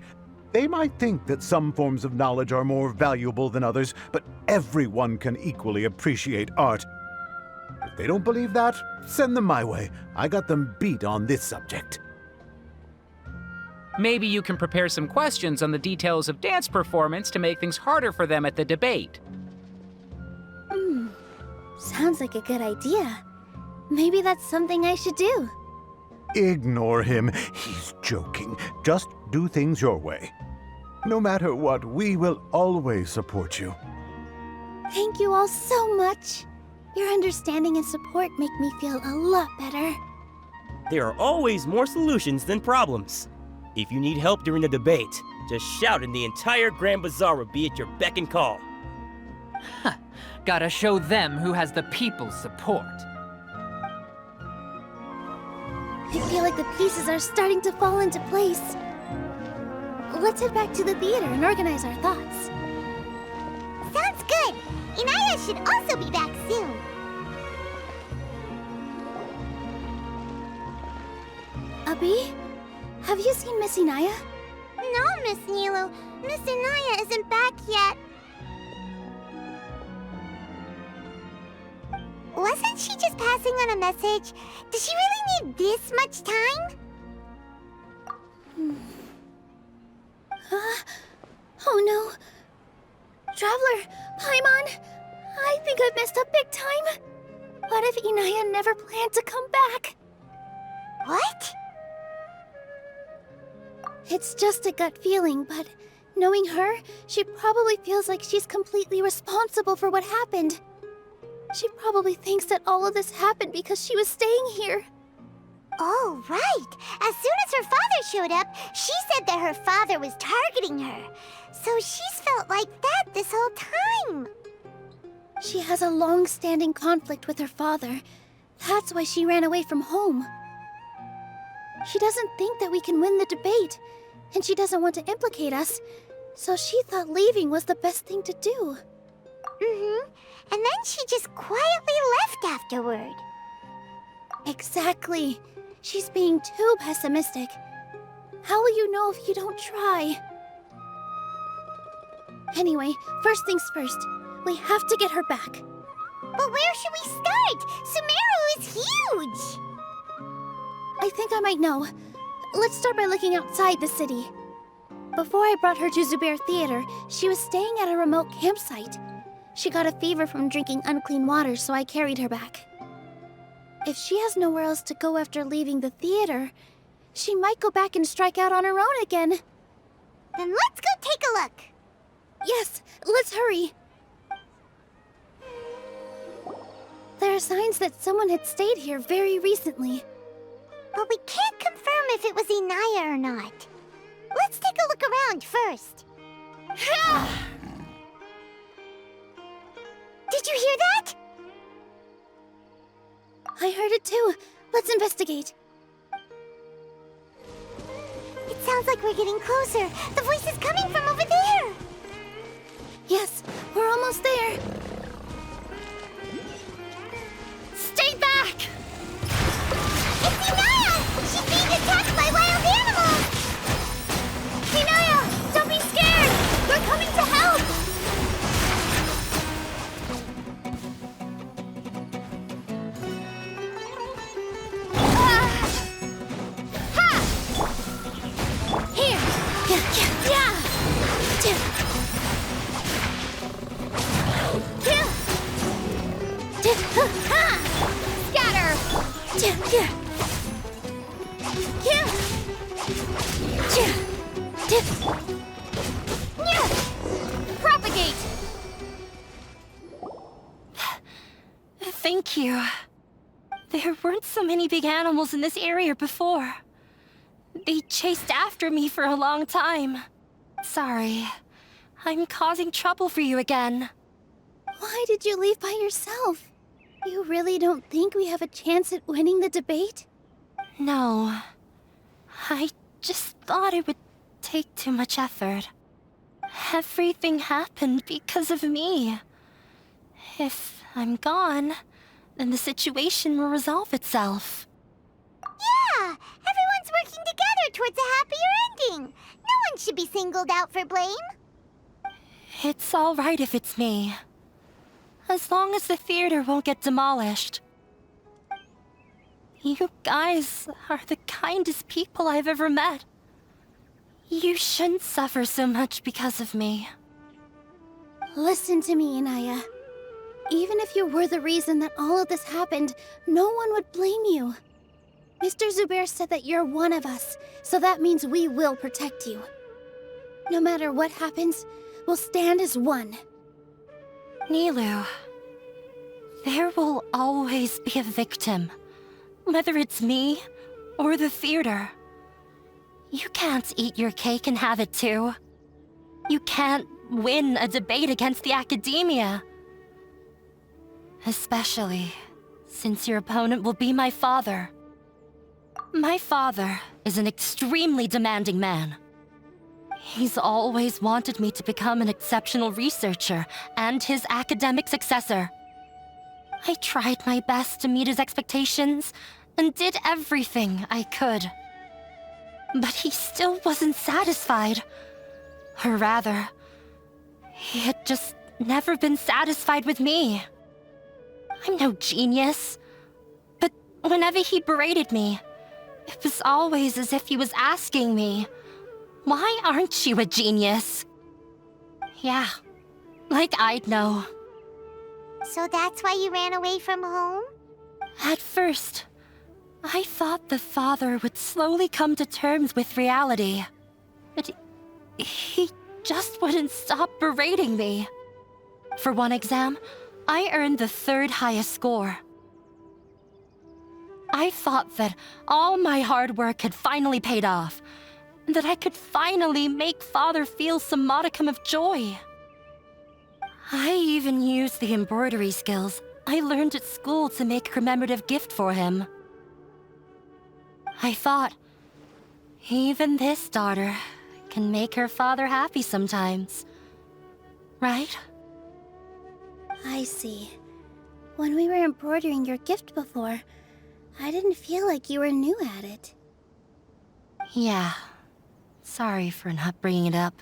They might think that some forms of knowledge are more valuable than others, but everyone can equally appreciate art. If they don't believe that, send them my way. I got them beat on this subject. Maybe you can prepare some questions on the details of dance performance to make things harder for them at the debate. Sounds like a good idea. Maybe that's something I should do. Ignore him. He's joking. Just do things your way. No matter what, we will always support you. Thank you all so much. Your understanding and support make me feel a lot better. There are always more solutions than problems. If you need help during the debate, just shout and the entire Grand Bazaar will be at your beck and call. Gotta show them who has the people's support. I feel like the pieces are starting to fall into place. Let's head back to the theater and organize our thoughts. Sounds good. Inaya should also be back soon. Abi, have you seen Miss Inaya? No, Miss Nilou. Miss Inaya isn't back yet. Wasn't she just passing on a message? Does she really need this much time? Oh no. Traveler, Paimon, I think I've messed up big time. What if Inaya never planned to come back? What? It's just a gut feeling, but knowing her, she probably feels like she's completely responsible for what happened. She probably thinks that all of this happened because she was staying here. Oh, right. As soon as her father showed up, she said that her father was targeting her. So she's felt like that this whole time. She has a long-standing conflict with her father. That's why she ran away from home. She doesn't think that we can win the debate, and she doesn't want to implicate us, so she thought leaving was the best thing to do. And then she just quietly left afterward. Exactly. She's being too pessimistic. How will you know if you don't try? Anyway, first things first. We have to get her back. But where should we start? Sumeru is huge! I think I might know. Let's start by looking outside the city. Before I brought her to Zubair Theater, she was staying at a remote campsite. She got a fever from drinking unclean water, so I carried her back. If she has nowhere else to go after leaving the theater, she might go back and strike out on her own again. Then let's go take a look. Yes, let's hurry. There are signs that someone had stayed here very recently. But we can't confirm if it was Inaya or not. Let's take a look around first. Did you hear that? I heard it too. Let's investigate. It sounds like we're getting closer. The voice is coming from over there. Yes, we're almost there. Stay back! It's Inaya! She's being attacked by wild animals! Inaya, don't be scared! We're coming to help! Here! Yeah! Scatter! Propagate! Thank you. There weren't so many big animals in this area before. They chased after me for a long time. Sorry. I'm causing trouble for you again. Why did you leave by yourself? You really don't think we have a chance at winning the debate? No. I just thought it would take too much effort. Everything happened because of me. If I'm gone, then the situation will resolve itself. Yeah! Everyone's working together towards a happier ending. No one should be singled out for blame. It's all right if it's me. As long as the theater won't get demolished. You guys are the kindest people I've ever met. You shouldn't suffer so much because of me. Listen to me, Inaya. Even if you were the reason that all of this happened, no one would blame you. Mr. Zubair said that you're one of us, so that means we will protect you. No matter what happens, we'll stand as one. Nilou, there will always be a victim, whether it's me or the theater. You can't eat your cake and have it too. You can't win a debate against the academia. Especially since your opponent will be my father. My father is an extremely demanding man. He's always wanted me to become an exceptional researcher and his academic successor. I tried my best to meet his expectations and did everything I could. But he still wasn't satisfied. Or rather, he had just never been satisfied with me. I'm no genius. But whenever he berated me, it was always as if he was asking me, "Why aren't you a genius?" Yeah, like I'd know. So that's why you ran away from home? At first, I thought the father would slowly come to terms with reality. But he just wouldn't stop berating me. For one exam, I earned the 3rd highest score. I thought that all my hard work had finally paid off, and that I could finally make Father feel some modicum of joy. I even used the embroidery skills I learned at school to make a commemorative gift for him. I thought, even this daughter can make her father happy sometimes. Right? I see. When we were embroidering your gift before, I didn't feel like you were new at it. Yeah. Sorry for not bringing it up.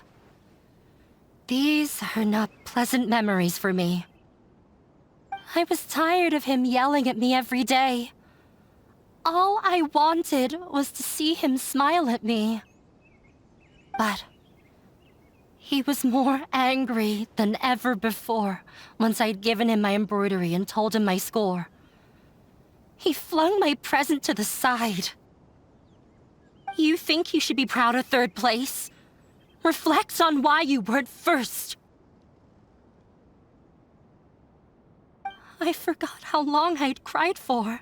These are not pleasant memories for me. I was tired of him yelling at me every day. All I wanted was to see him smile at me. But he was more angry than ever before once I'd given him my embroidery and told him my score. He flung my present to the side. You think you should be proud of 3rd place? Reflect on why you weren't 1st. I forgot how long I'd cried for.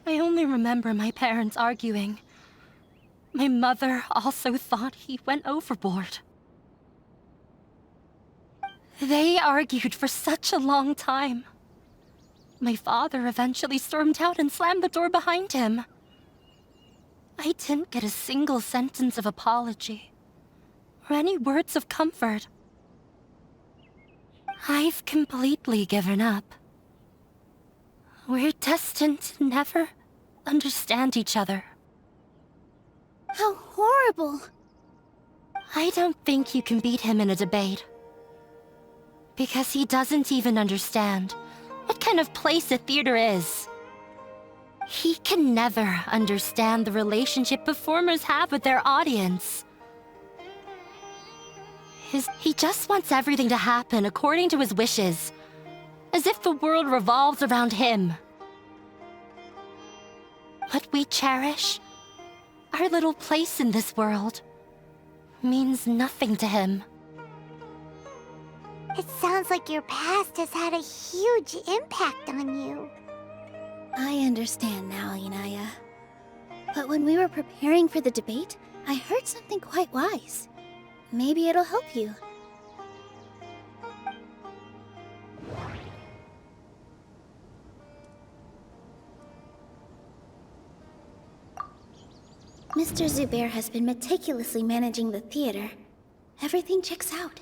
I only remember my parents arguing. My mother also thought he went overboard. They argued for such a long time. My father eventually stormed out and slammed the door behind him. I didn't get a single sentence of apology or any words of comfort. I've completely given up. We're destined to never understand each other. How horrible! I don't think you can beat him in a debate. Because he doesn't even understand what kind of place a theater is. He can never understand the relationship performers have with their audience. He just wants everything to happen according to his wishes, as if the world revolves around him. What we cherish, our little place in this world, means nothing to him. It sounds like your past has had a huge impact on you. I understand now, Inaya. But when we were preparing for the debate, I heard something quite wise. Maybe it'll help you. Mr. Zubair has been meticulously managing the theater. Everything checks out.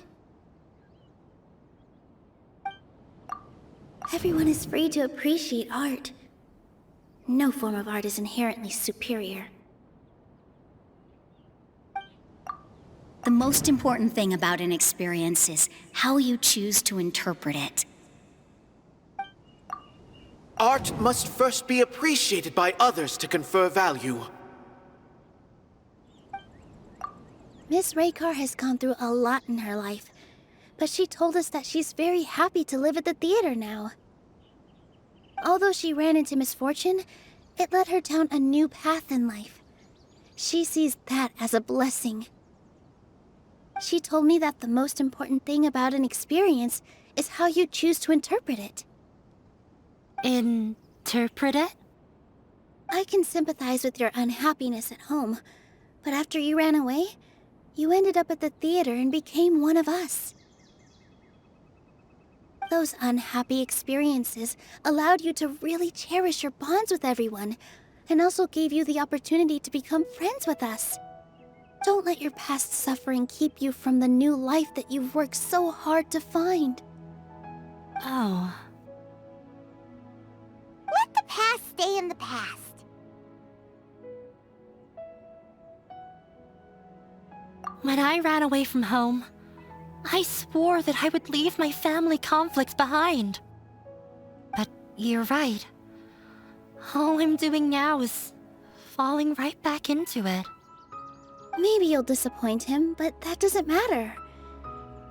Everyone is free to appreciate art. No form of art is inherently superior. The most important thing about an experience is how you choose to interpret it. Art must first be appreciated by others to confer value. Miss Raykar has gone through a lot in her life, but she told us that she's very happy to live at the theater now. Although she ran into misfortune, it led her down a new path in life. She sees that as a blessing. She told me that the most important thing about an experience is how you choose to interpret it. Interpret it? I can sympathize with your unhappiness at home, but after you ran away, you ended up at the theater and became one of us. Those unhappy experiences allowed you to really cherish your bonds with everyone, and also gave you the opportunity to become friends with us. Don't let your past suffering keep you from the new life that you've worked so hard to find. Oh. Let the past stay in the past. When I ran away from home, I swore that I would leave my family conflicts behind. But you're right. All I'm doing now is falling right back into it. Maybe you'll disappoint him, but that doesn't matter.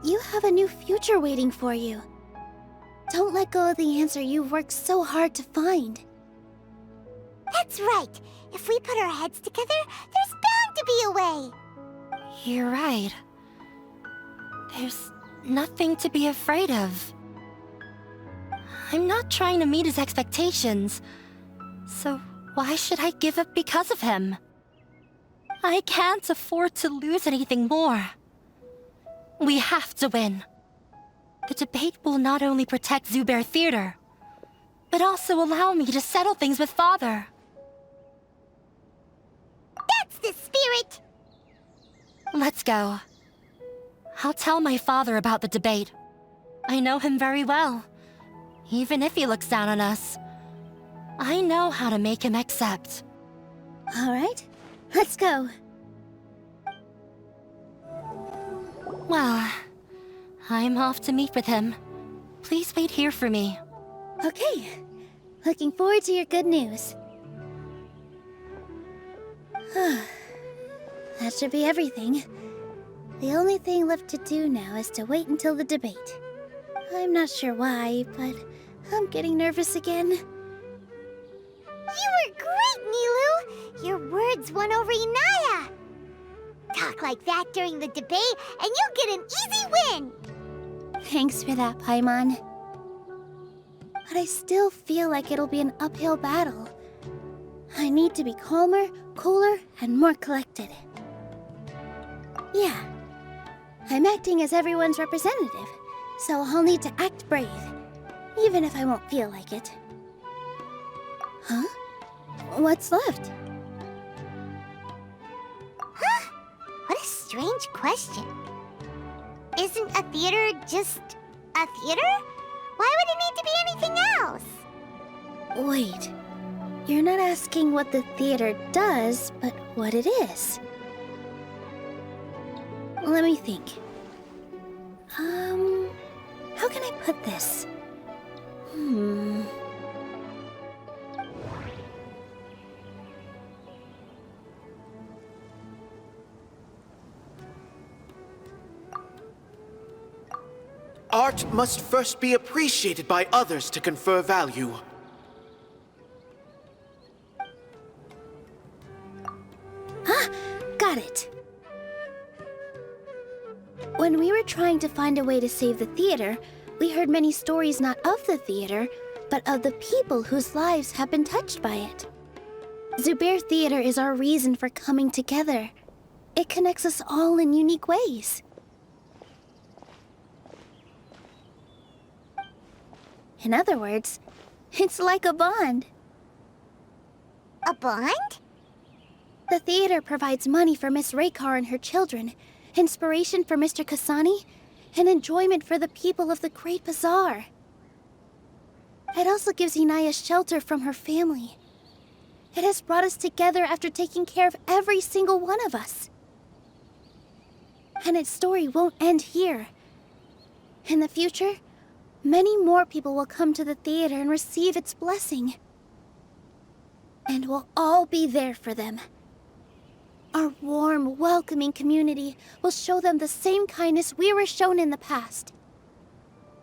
You have a new future waiting for you. Don't let go of the answer you've worked so hard to find. That's right. If we put our heads together, there's bound to be a way. You're right. There's nothing to be afraid of. I'm not trying to meet his expectations, so why should I give up because of him? I can't afford to lose anything more. We have to win. The debate will not only protect Zubair Theater, but also allow me to settle things with Father. That's the spirit! Let's go. I'll tell my father about the debate. I know him very well. Even if he looks down on us, I know how to make him accept. All right, let's go. Well, I'm off to meet with him. Please wait here for me. Okay, looking forward to your good news. That should be everything. The only thing left to do now is to wait until the debate. I'm not sure why, but I'm getting nervous again. You were great, Nilou! Your words won over Inaya! Talk like that during the debate, and you'll get an easy win! Thanks for that, Paimon. But I still feel like it'll be an uphill battle. I need to be calmer, cooler, and more collected. Yeah. I'm acting as everyone's representative, so I'll need to act brave, even if I won't feel like it. Huh? What's left? Huh? What a strange question. Isn't a theater just a theater? Why would it need to be anything else? Wait. You're not asking what the theater does, but what it is. Let me think. How can I put this? Art must first be appreciated by others to confer value. Got it. When we were trying to find a way to save the theater, we heard many stories not of the theater, but of the people whose lives have been touched by it. Zubair Theater is our reason for coming together. It connects us all in unique ways. In other words, it's like a bond. A bond? The theater provides money for Miss Raykar and her children, inspiration for Mr. Kasani, and enjoyment for the people of the Great Bazaar. It also gives Inaya shelter from her family. It has brought us together after taking care of every single one of us. And its story won't end here. In the future, many more people will come to the theater and receive its blessing. And we'll all be there for them. Our warm, welcoming community will show them the same kindness we were shown in the past.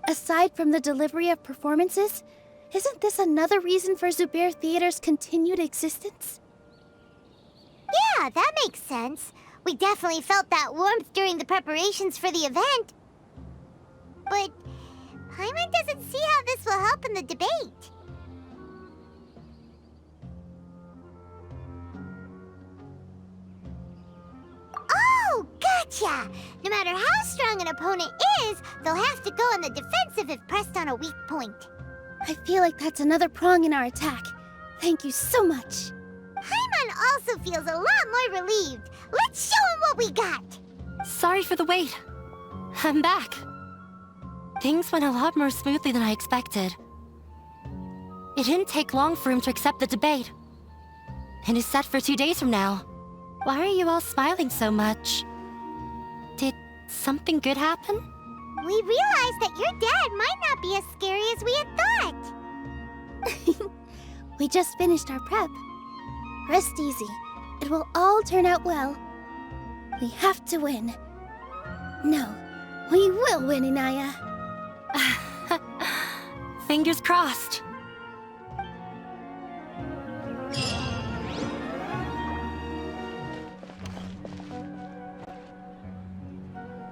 Aside from the delivery of performances, isn't this another reason for Zubair Theater's continued existence? Yeah, that makes sense. We definitely felt that warmth during the preparations for the event. But Paimon doesn't see how this will help in the debate. Oh, gotcha! No matter how strong an opponent is, they'll have to go on the defensive if pressed on a weak point. I feel like that's another prong in our attack. Thank you so much. Paimon also feels a lot more relieved. Let's show him what we got! Sorry for the wait. I'm back. Things went a lot more smoothly than I expected. It didn't take long for him to accept the debate. And it's set for 2 days from now. Why are you all smiling so much? Did something good happen? We realized that your dad might not be as scary as we had thought. We just finished our prep. Rest easy. It will all turn out well. We have to win. No, we will win, Inaya. Fingers crossed.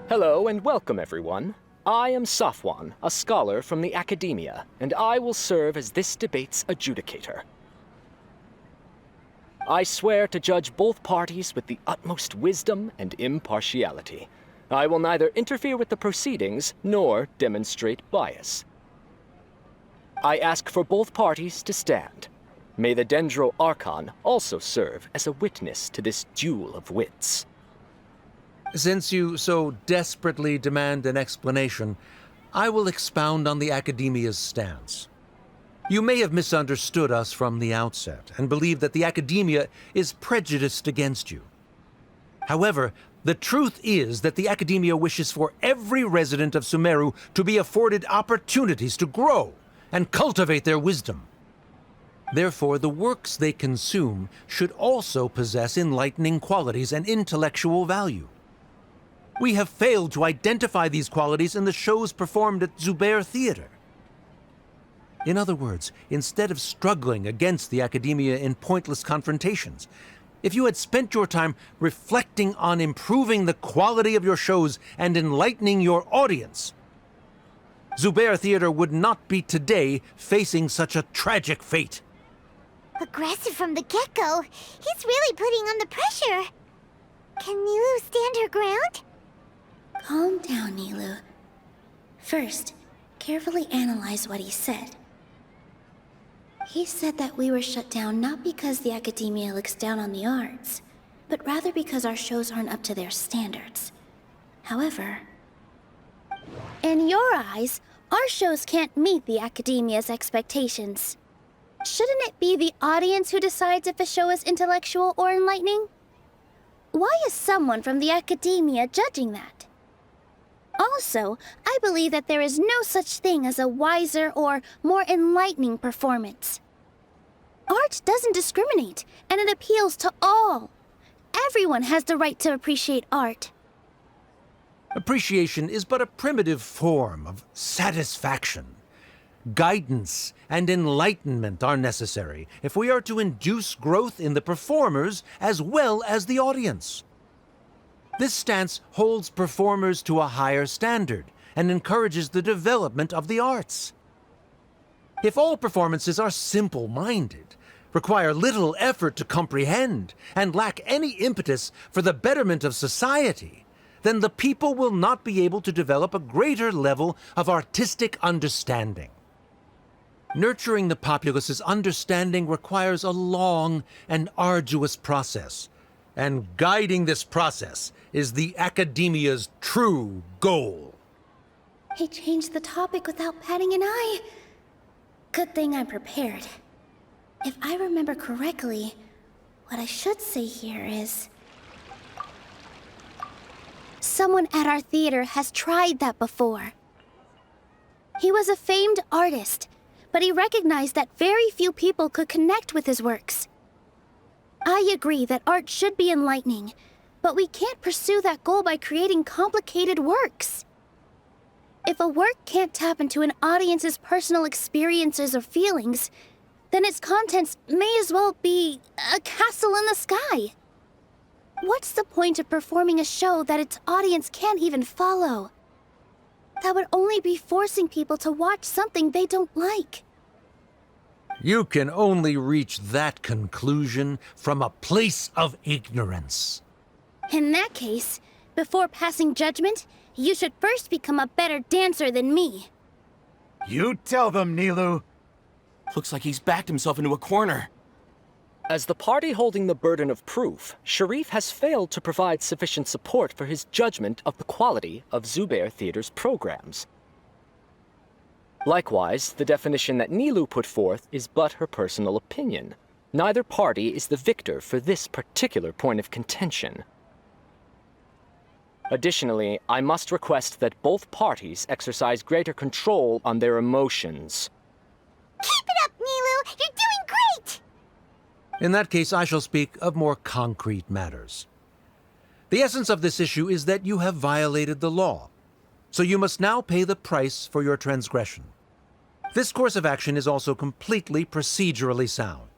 Hello and welcome, everyone. I am Safwan, a scholar from the Academia, and I will serve as this debate's adjudicator. I swear to judge both parties with the utmost wisdom and impartiality. I will neither interfere with the proceedings nor demonstrate bias. I ask for both parties to stand. May the Dendro Archon also serve as a witness to this duel of wits. Since you so desperately demand an explanation, I will expound on the Academia's stance. You may have misunderstood us from the outset and believe that the Academia is prejudiced against you. However, the truth is that the Academia wishes for every resident of Sumeru to be afforded opportunities to grow and cultivate their wisdom. Therefore, the works they consume should also possess enlightening qualities and intellectual value. We have failed to identify these qualities in the shows performed at Zubair Theater. In other words, instead of struggling against the Academia in pointless confrontations, if you had spent your time reflecting on improving the quality of your shows and enlightening your audience, Zubair Theater would not be today facing such a tragic fate. Aggressive from the get-go, he's really putting on the pressure. Can Nilou stand her ground? Calm down, Nilou. First, carefully analyze what he said. He said that we were shut down not because the Academia looks down on the arts, but rather because our shows aren't up to their standards. However, in your eyes, our shows can't meet the Academia's expectations. Shouldn't it be the audience who decides if a show is intellectual or enlightening? Why is someone from the Academia judging that? Also, I believe that there is no such thing as a wiser or more enlightening performance. Art doesn't discriminate, and it appeals to all. Everyone has the right to appreciate art. Appreciation is but a primitive form of satisfaction. Guidance and enlightenment are necessary if we are to induce growth in the performers as well as the audience. This stance holds performers to a higher standard and encourages the development of the arts. If all performances are simple-minded, require little effort to comprehend, and lack any impetus for the betterment of society, then the people will not be able to develop a greater level of artistic understanding. Nurturing the populace's understanding requires a long and arduous process, and guiding this process is the Academia's true goal. He changed the topic without batting an eye. Good thing I'm prepared. If I remember correctly, what I should say here is... Someone at our theater has tried that before. He was a famed artist, but he recognized that very few people could connect with his works. I agree that art should be enlightening, but we can't pursue that goal by creating complicated works. If a work can't tap into an audience's personal experiences or feelings, then its contents may as well be a castle in the sky. What's the point of performing a show that its audience can't even follow? That would only be forcing people to watch something they don't like. You can only reach that conclusion from a place of ignorance. In that case, before passing judgment, you should first become a better dancer than me. You tell them, Nilou. Looks like he's backed himself into a corner. As the party holding the burden of proof, Sharif has failed to provide sufficient support for his judgment of the quality of Zubair Theater's programs. Likewise, the definition that Nilou put forth is but her personal opinion. Neither party is the victor for this particular point of contention. Additionally, I must request that both parties exercise greater control on their emotions. Keep it up, Nilou! You're doing great! In that case, I shall speak of more concrete matters. The essence of this issue is that you have violated the law, so you must now pay the price for your transgression. This course of action is also completely procedurally sound.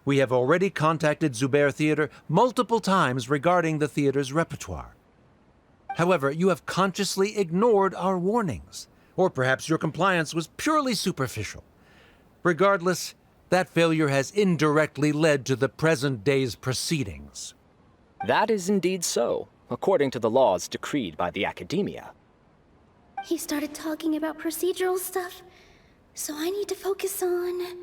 We have already contacted Zubair Theater multiple times regarding the theater's repertoire. However, you have consciously ignored our warnings, or perhaps your compliance was purely superficial. Regardless, that failure has indirectly led to the present day's proceedings. That is indeed so, according to the laws decreed by the Academia. He started talking about procedural stuff, so I need to focus on...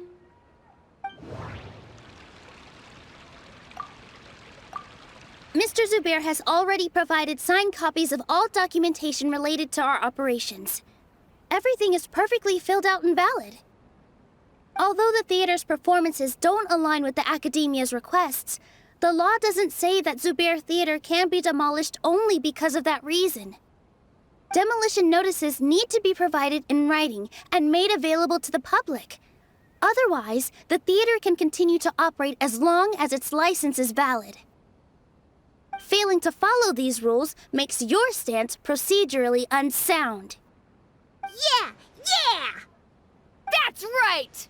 Mr. Zubair has already provided signed copies of all documentation related to our operations. Everything is perfectly filled out and valid. Although the theater's performances don't align with the Academia's requests, the law doesn't say that Zubair Theater can be demolished only because of that reason. Demolition notices need to be provided in writing and made available to the public. Otherwise, the theater can continue to operate as long as its license is valid. Failing to follow these rules makes your stance procedurally unsound. Yeah! Yeah! That's right!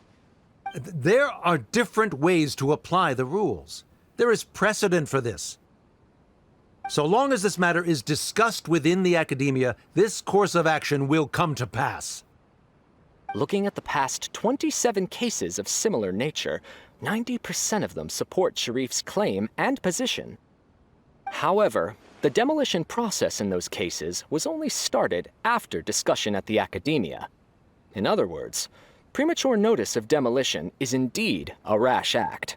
There are different ways to apply the rules. There is precedent for this. So long as this matter is discussed within the Academia, this course of action will come to pass. Looking at the past 27 cases of similar nature, 90% of them support Sharif's claim and position. However, the demolition process in those cases was only started after discussion at the Academia. In other words, premature notice of demolition is indeed a rash act.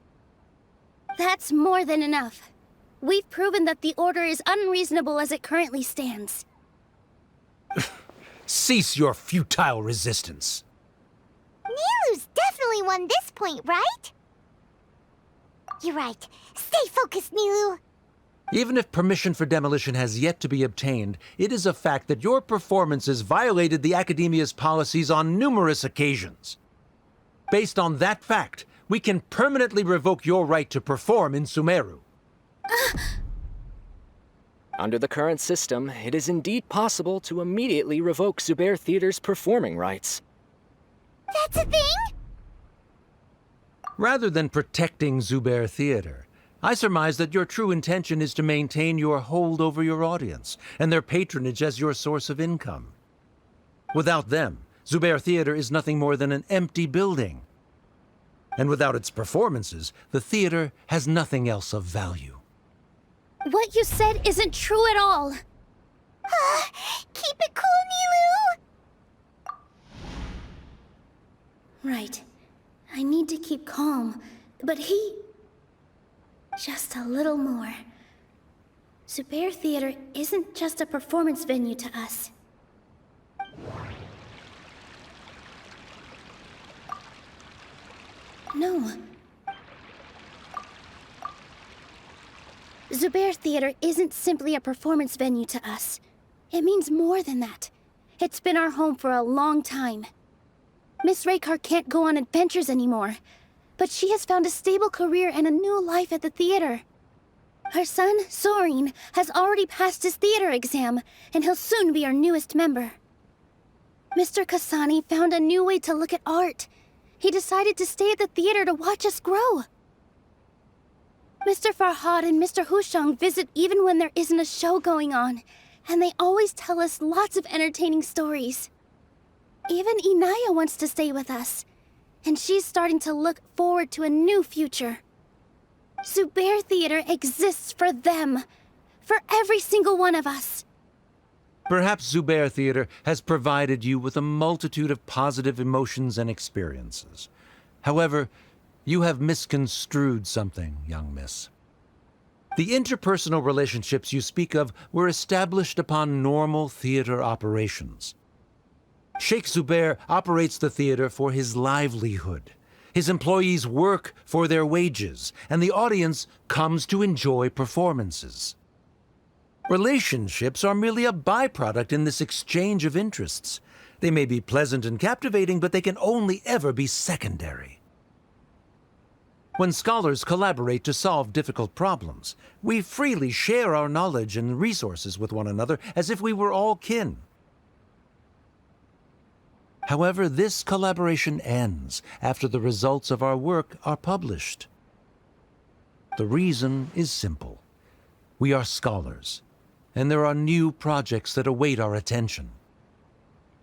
That's more than enough. We've proven that the order is unreasonable as it currently stands. Cease your futile resistance. Nilu's definitely won this point, right? You're right. Stay focused, Nilou. Even if permission for demolition has yet to be obtained, it is a fact that your performances violated the Academia's policies on numerous occasions. Based on that fact, we can permanently revoke your right to perform in Sumeru. Under the current system, it is indeed possible to immediately revoke Zubair Theater's performing rights. That's a thing? Rather than protecting Zubair Theater, I surmise that your true intention is to maintain your hold over your audience and their patronage as your source of income. Without them, Zubair Theater is nothing more than an empty building. And without its performances, the theater has nothing else of value. What you said isn't true at all. Keep it cool, Nilou! Right. I need to keep calm, but just a little more. Zubair Theater isn't just a performance venue to us. No. Zubair Theater isn't simply a performance venue to us. It means more than that. It's been our home for a long time. Miss Raykar can't go on adventures anymore, but she has found a stable career and a new life at the theater. Her son, Sorin, has already passed his theater exam, and he'll soon be our newest member. Mr. Kasani found a new way to look at art. He decided to stay at the theater to watch us grow. Mr. Farhad and Mr. Hushang visit even when there isn't a show going on, and they always tell us lots of entertaining stories. Even Inaya wants to stay with us, and she's starting to look forward to a new future. Zubair Theater exists for them, for every single one of us. Perhaps Zubair Theater has provided you with a multitude of positive emotions and experiences. However, you have misconstrued something, young miss. The interpersonal relationships you speak of were established upon normal theater operations. Sheikh Zubair operates the theater for his livelihood. His employees work for their wages, and the audience comes to enjoy performances. Relationships are merely a byproduct in this exchange of interests. They may be pleasant and captivating, but they can only ever be secondary. When scholars collaborate to solve difficult problems, we freely share our knowledge and resources with one another as if we were all kin. However, this collaboration ends after the results of our work are published. The reason is simple. We are scholars, and there are new projects that await our attention.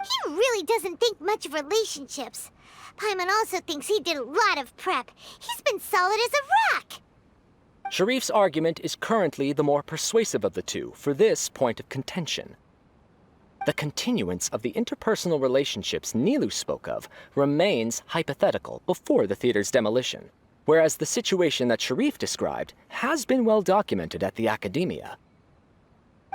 He really doesn't think much of relationships. Paimon also thinks he did a lot of prep. He's been solid as a rock. Sharif's argument is currently the more persuasive of the two for this point of contention. The continuance of the interpersonal relationships Nilou spoke of remains hypothetical before the theater's demolition, whereas the situation that Sharif described has been well documented at the Academia.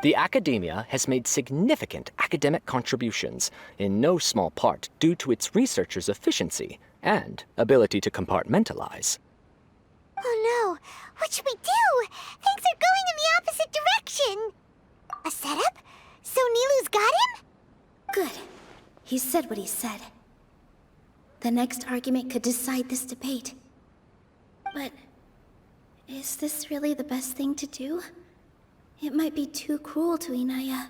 The Academia has made significant academic contributions, in no small part due to its researchers' efficiency and ability to compartmentalize. Oh no, what should we do? Things are going in the opposite direction. A setup? So Nilou's got him? Good. He said what he said. The next argument could decide this debate. But is this really the best thing to do? It might be too cruel to Inaya.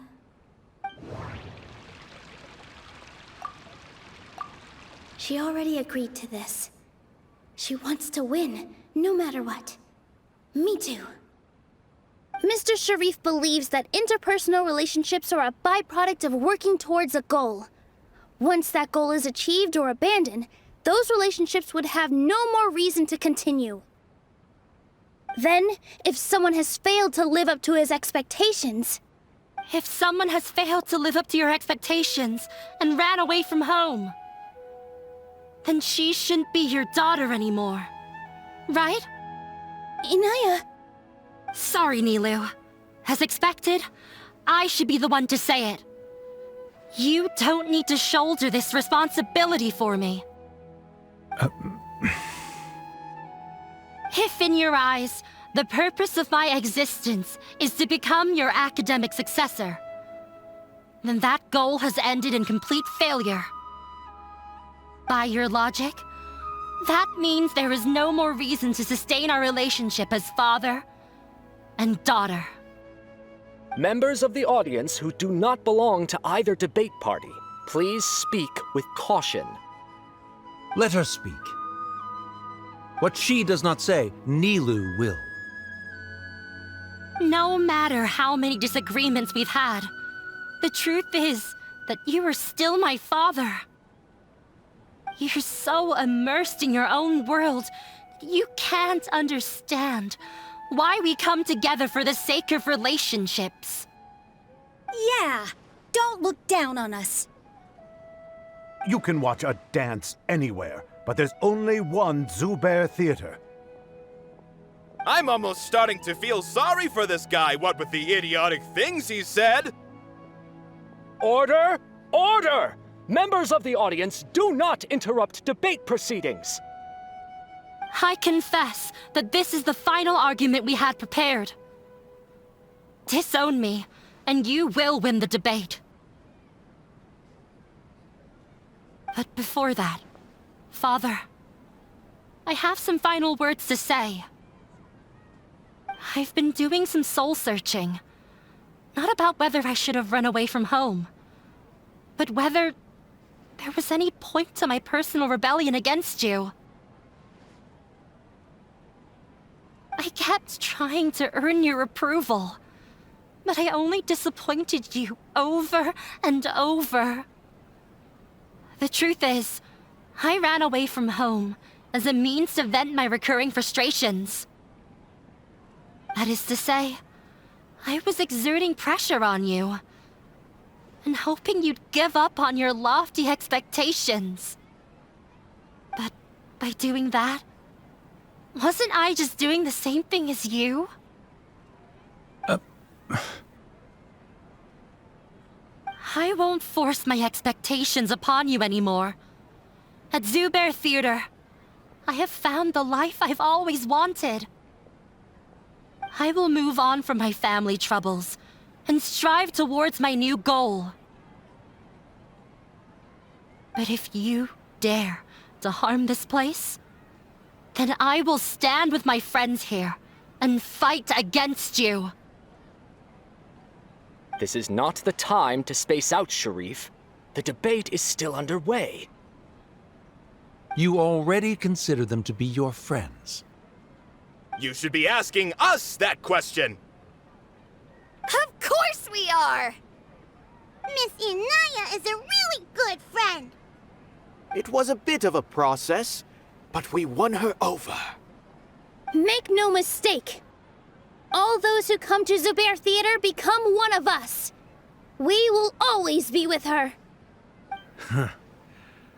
She already agreed to this. She wants to win, no matter what. Me too. Mr. Sharif believes that interpersonal relationships are a byproduct of working towards a goal. Once that goal is achieved or abandoned, those relationships would have no more reason to continue. Then, if someone has failed to live up to his expectations... If someone has failed to live up to your expectations and ran away from home, then she shouldn't be your daughter anymore. Right? Inaya... Sorry, Nilou. As expected, I should be the one to say it. You don't need to shoulder this responsibility for me. If in your eyes, the purpose of my existence is to become your academic successor, then that goal has ended in complete failure. By your logic, that means there is no more reason to sustain our relationship as father and daughter. Members of the audience who do not belong to either debate party, please speak with caution. Let her speak. What she does not say, Nilou will. No matter how many disagreements we've had, the truth is that you are still my father. You're so immersed in your own world, you can't understand why we come together for the sake of relationships. Yeah, don't look down on us. You can watch a dance anywhere, but there's only one Zubair Theater. I'm almost starting to feel sorry for this guy, what with the idiotic things he said. Order! Order! Members of the audience, do not interrupt debate proceedings. I confess that this is the final argument we had prepared. Disown me, and you will win the debate. But before that, Father, I have some final words to say. I've been doing some soul-searching. Not about whether I should have run away from home, but whether there was any point to my personal rebellion against you. I kept trying to earn your approval, but I only disappointed you over and over. The truth is, I ran away from home as a means to vent my recurring frustrations. That is to say, I was exerting pressure on you, and hoping you'd give up on your lofty expectations. But by doing that, wasn't I just doing the same thing as you? I won't force my expectations upon you anymore. At Zubair Theater, I have found the life I've always wanted. I will move on from my family troubles and strive towards my new goal. But if you dare to harm this place, then I will stand with my friends here and fight against you. This is not the time to space out, Sharif. The debate is still underway. You already consider them to be your friends. You should be asking us that question. Of course we are! Miss Inaya is a really good friend. It was a bit of a process, but we won her over. Make no mistake. All those who come to Zubair Theater become one of us. We will always be with her.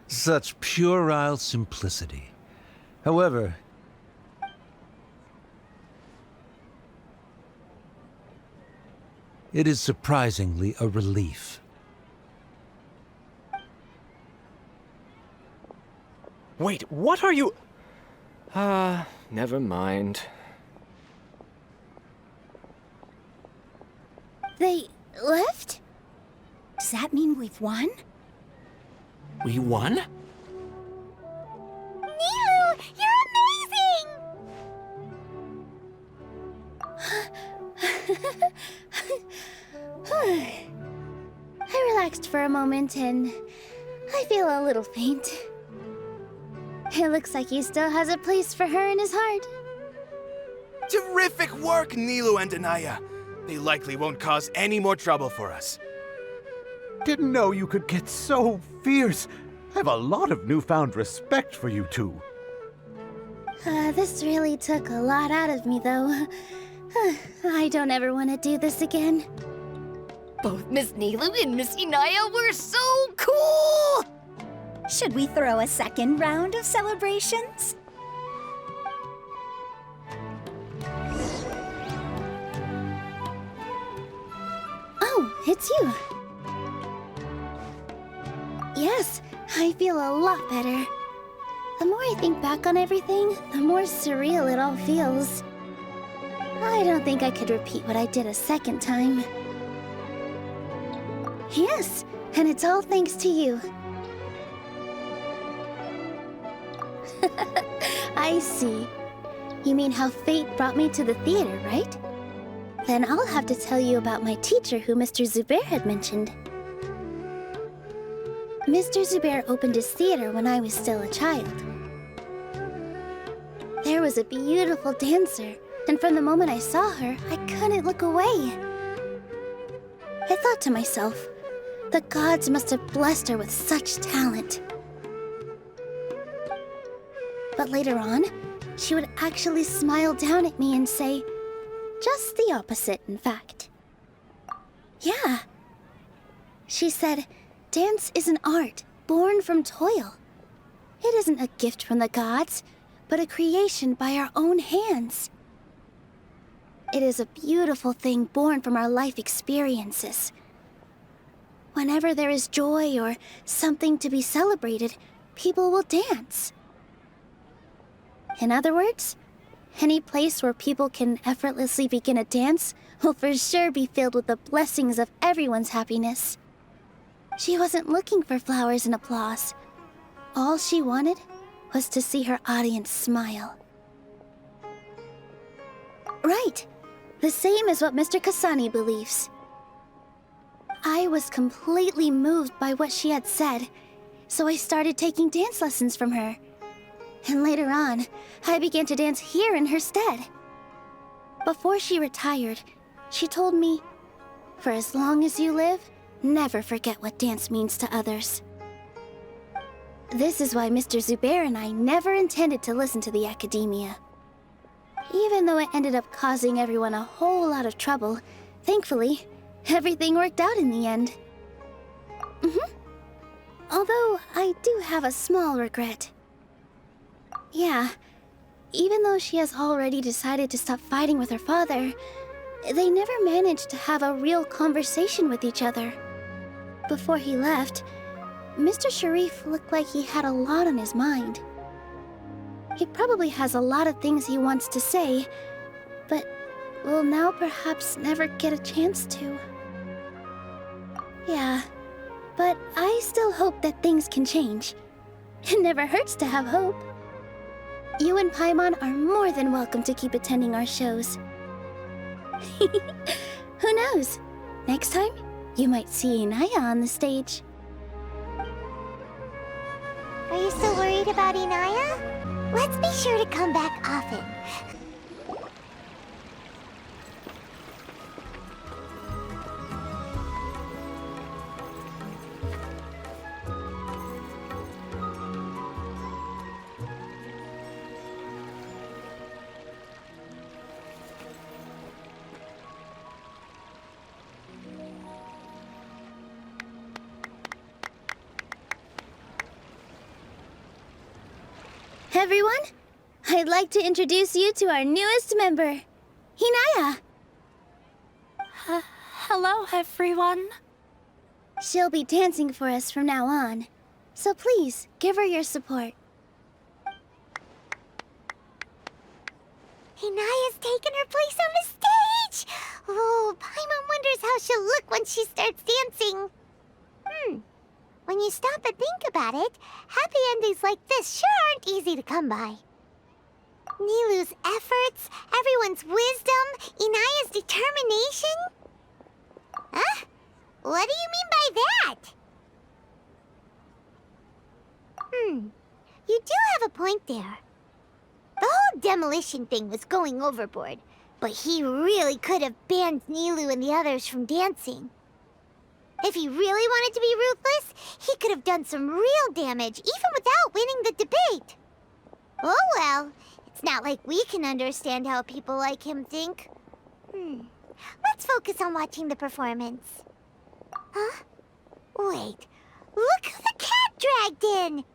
Such puerile simplicity. However, it is surprisingly a relief. Wait, what are you... never mind. They left? Does that mean we've won? We won? Nilou, you're amazing! I relaxed for a moment and I feel a little faint. It looks like he still has a place for her in his heart. Terrific work, Nilou and Anaya. They likely won't cause any more trouble for us. Didn't know you could get so fierce. I have a lot of newfound respect for you two. This really took a lot out of me, though. I don't ever want to do this again. Both Miss Nilou and Miss Inaya were so cool! Should we throw a second round of celebrations? Oh, it's you. Yes, I feel a lot better. The more I think back on everything, the more surreal it all feels. I don't think I could repeat what I did a second time. Yes, and it's all thanks to you. I see. You mean how fate brought me to the theater, right? Then I'll have to tell you about my teacher who Mr. Zubair had mentioned. Mr. Zubair opened his theater when I was still a child. There was a beautiful dancer, and from the moment I saw her, I couldn't look away. I thought to myself, the gods must have blessed her with such talent. But later on, she would actually smile down at me and say, just the opposite, in fact. Yeah. She said, dance is an art born from toil. It isn't a gift from the gods, but a creation by our own hands. It is a beautiful thing born from our life experiences. Whenever there is joy or something to be celebrated, people will dance. In other words, any place where people can effortlessly begin a dance will for sure be filled with the blessings of everyone's happiness. She wasn't looking for flowers and applause. All she wanted was to see her audience smile. Right. The same as what Mr. Kasani believes. I was completely moved by what she had said, so I started taking dance lessons from her. And later on, I began to dance here in her stead. Before she retired, she told me, for as long as you live, never forget what dance means to others. This is why Mr. Zubair and I never intended to listen to the academia. Even though it ended up causing everyone a whole lot of trouble, thankfully, everything worked out in the end. Although, I do have a small regret. Yeah, even though she has already decided to stop fighting with her father, they never managed to have a real conversation with each other. Before he left, Mr. Sharif looked like he had a lot on his mind. He probably has a lot of things he wants to say, but will now perhaps never get a chance to. Yeah, but I still hope that things can change. It never hurts to have hope. You and Paimon are more than welcome to keep attending our shows. Who knows? Next time, you might see Inaya on the stage. Are you still worried about Inaya? Let's be sure to come back often. Everyone, I'd like to introduce you to our newest member, Hinaya. Hello, everyone. She'll be dancing for us from now on, so please give her your support. Hinaya's taken her place on the stage! Oh, Paimon wonders how she'll look when she starts dancing. When you stop and think about it, happy endings like this sure aren't easy to come by. Nilu's efforts, everyone's wisdom, Inaya's determination? Huh? What do you mean by that? You do have a point there. The whole demolition thing was going overboard, but he really could have banned Nilu and the others from dancing. If he really wanted to be ruthless, he could have done some real damage, even without winning the debate. Oh well, it's not like we can understand how people like him think. Let's focus on watching the performance. Huh? Wait, look who the cat dragged in!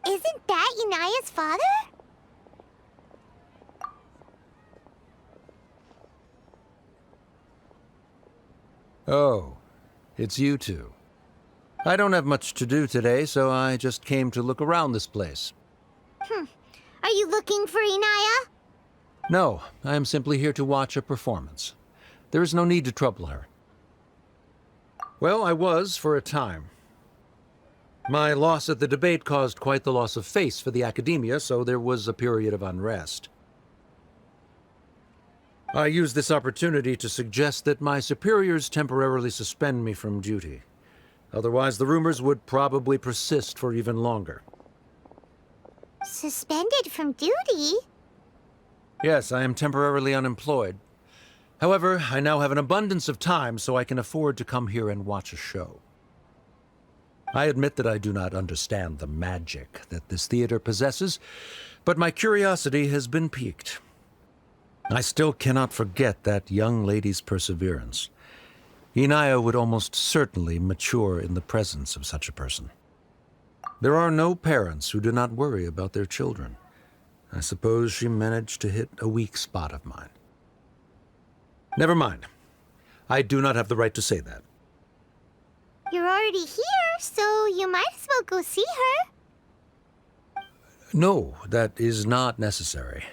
Isn't that Inaya's father? Oh, it's you two. I don't have much to do today, so I just came to look around this place. Are you looking for Inaya? No, I am simply here to watch a performance. There is no need to trouble her. Well, I was for a time. My loss at the debate caused quite the loss of face for the academia, so there was a period of unrest. I used this opportunity to suggest that my superiors temporarily suspend me from duty. Otherwise, the rumors would probably persist for even longer. Suspended from duty? Yes, I am temporarily unemployed. However, I now have an abundance of time, so I can afford to come here and watch a show. I admit that I do not understand the magic that this theater possesses, but my curiosity has been piqued. I still cannot forget that young lady's perseverance. Inaya would almost certainly mature in the presence of such a person. There are no parents who do not worry about their children. I suppose she managed to hit a weak spot of mine. Never mind. I do not have the right to say that. You're already here, so you might as well go see her. No, that is not necessary.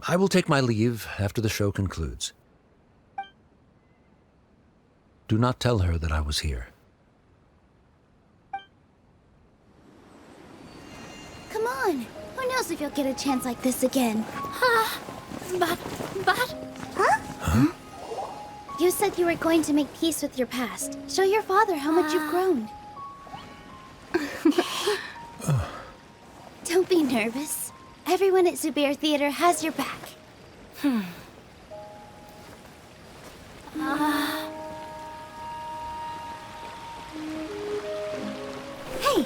I will take my leave after the show concludes. Do not tell her that I was here. Come on. Who knows if you'll get a chance like this again? But... Huh? You said you were going to make peace with your past. Show your father how much you've grown. Don't be nervous. Everyone at Zubair Theater has your back. Hey,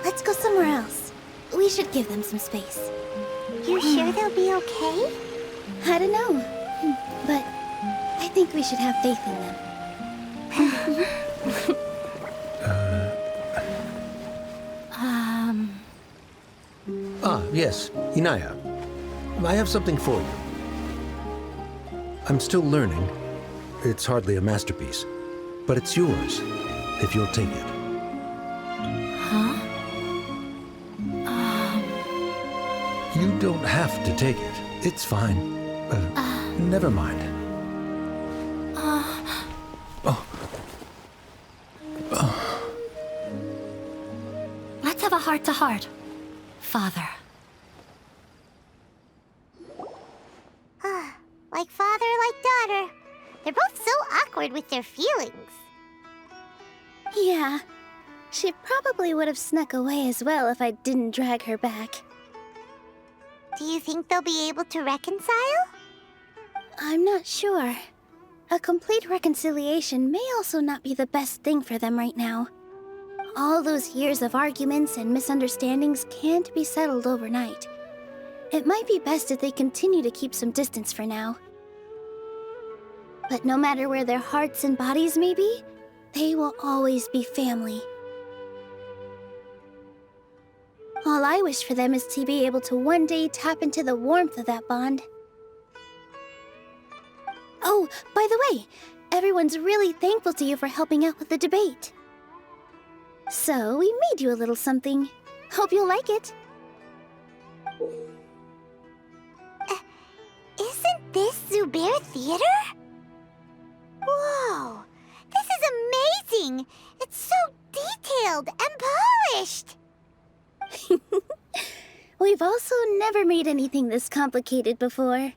let's go somewhere else. We should give them some space. You sure they'll be okay? I don't know, but I think we should have faith in them. Yes, Inaya. I have something for you. I'm still learning. It's hardly a masterpiece, but it's yours, if you'll take it. You don't have to take it. It's fine. Never mind. Let's have a heart-to-heart, Father. Like father, like daughter. They're both so awkward with their feelings. Yeah, she probably would have snuck away as well if I didn't drag her back. Do you think they'll be able to reconcile? I'm not sure. A complete reconciliation may also not be the best thing for them right now. All those years of arguments and misunderstandings can't be settled overnight. It might be best if they continue to keep some distance for now. But no matter where their hearts and bodies may be, they will always be family. All I wish for them is to be able to one day tap into the warmth of that bond. Oh, by the way, everyone's really thankful to you for helping out with the debate. So, we made you a little something. Hope you'll like it. Isn't this Zubair Theater? Whoa! This is amazing! It's so detailed and polished! We've also never made anything this complicated before.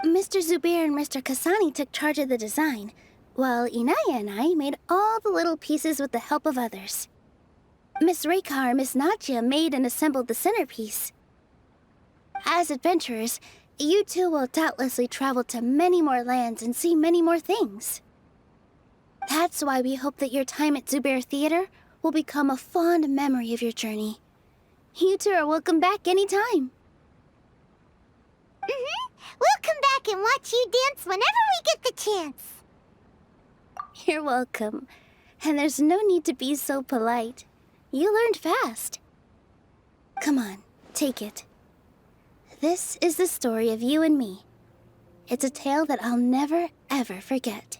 Mr. Zubair and Mr. Kasani took charge of the design, while Inaya and I made all the little pieces with the help of others. Miss Rekar and Miss Nadia made and assembled the centerpiece. As adventurers, you two will doubtlessly travel to many more lands and see many more things. That's why we hope that your time at Zubair Theater will become a fond memory of your journey. You two are welcome back anytime. We'll come back and watch you dance whenever we get the chance. You're welcome. And there's no need to be so polite. You learned fast. Come on, take it. This is the story of you and me. It's a tale that I'll never, ever forget.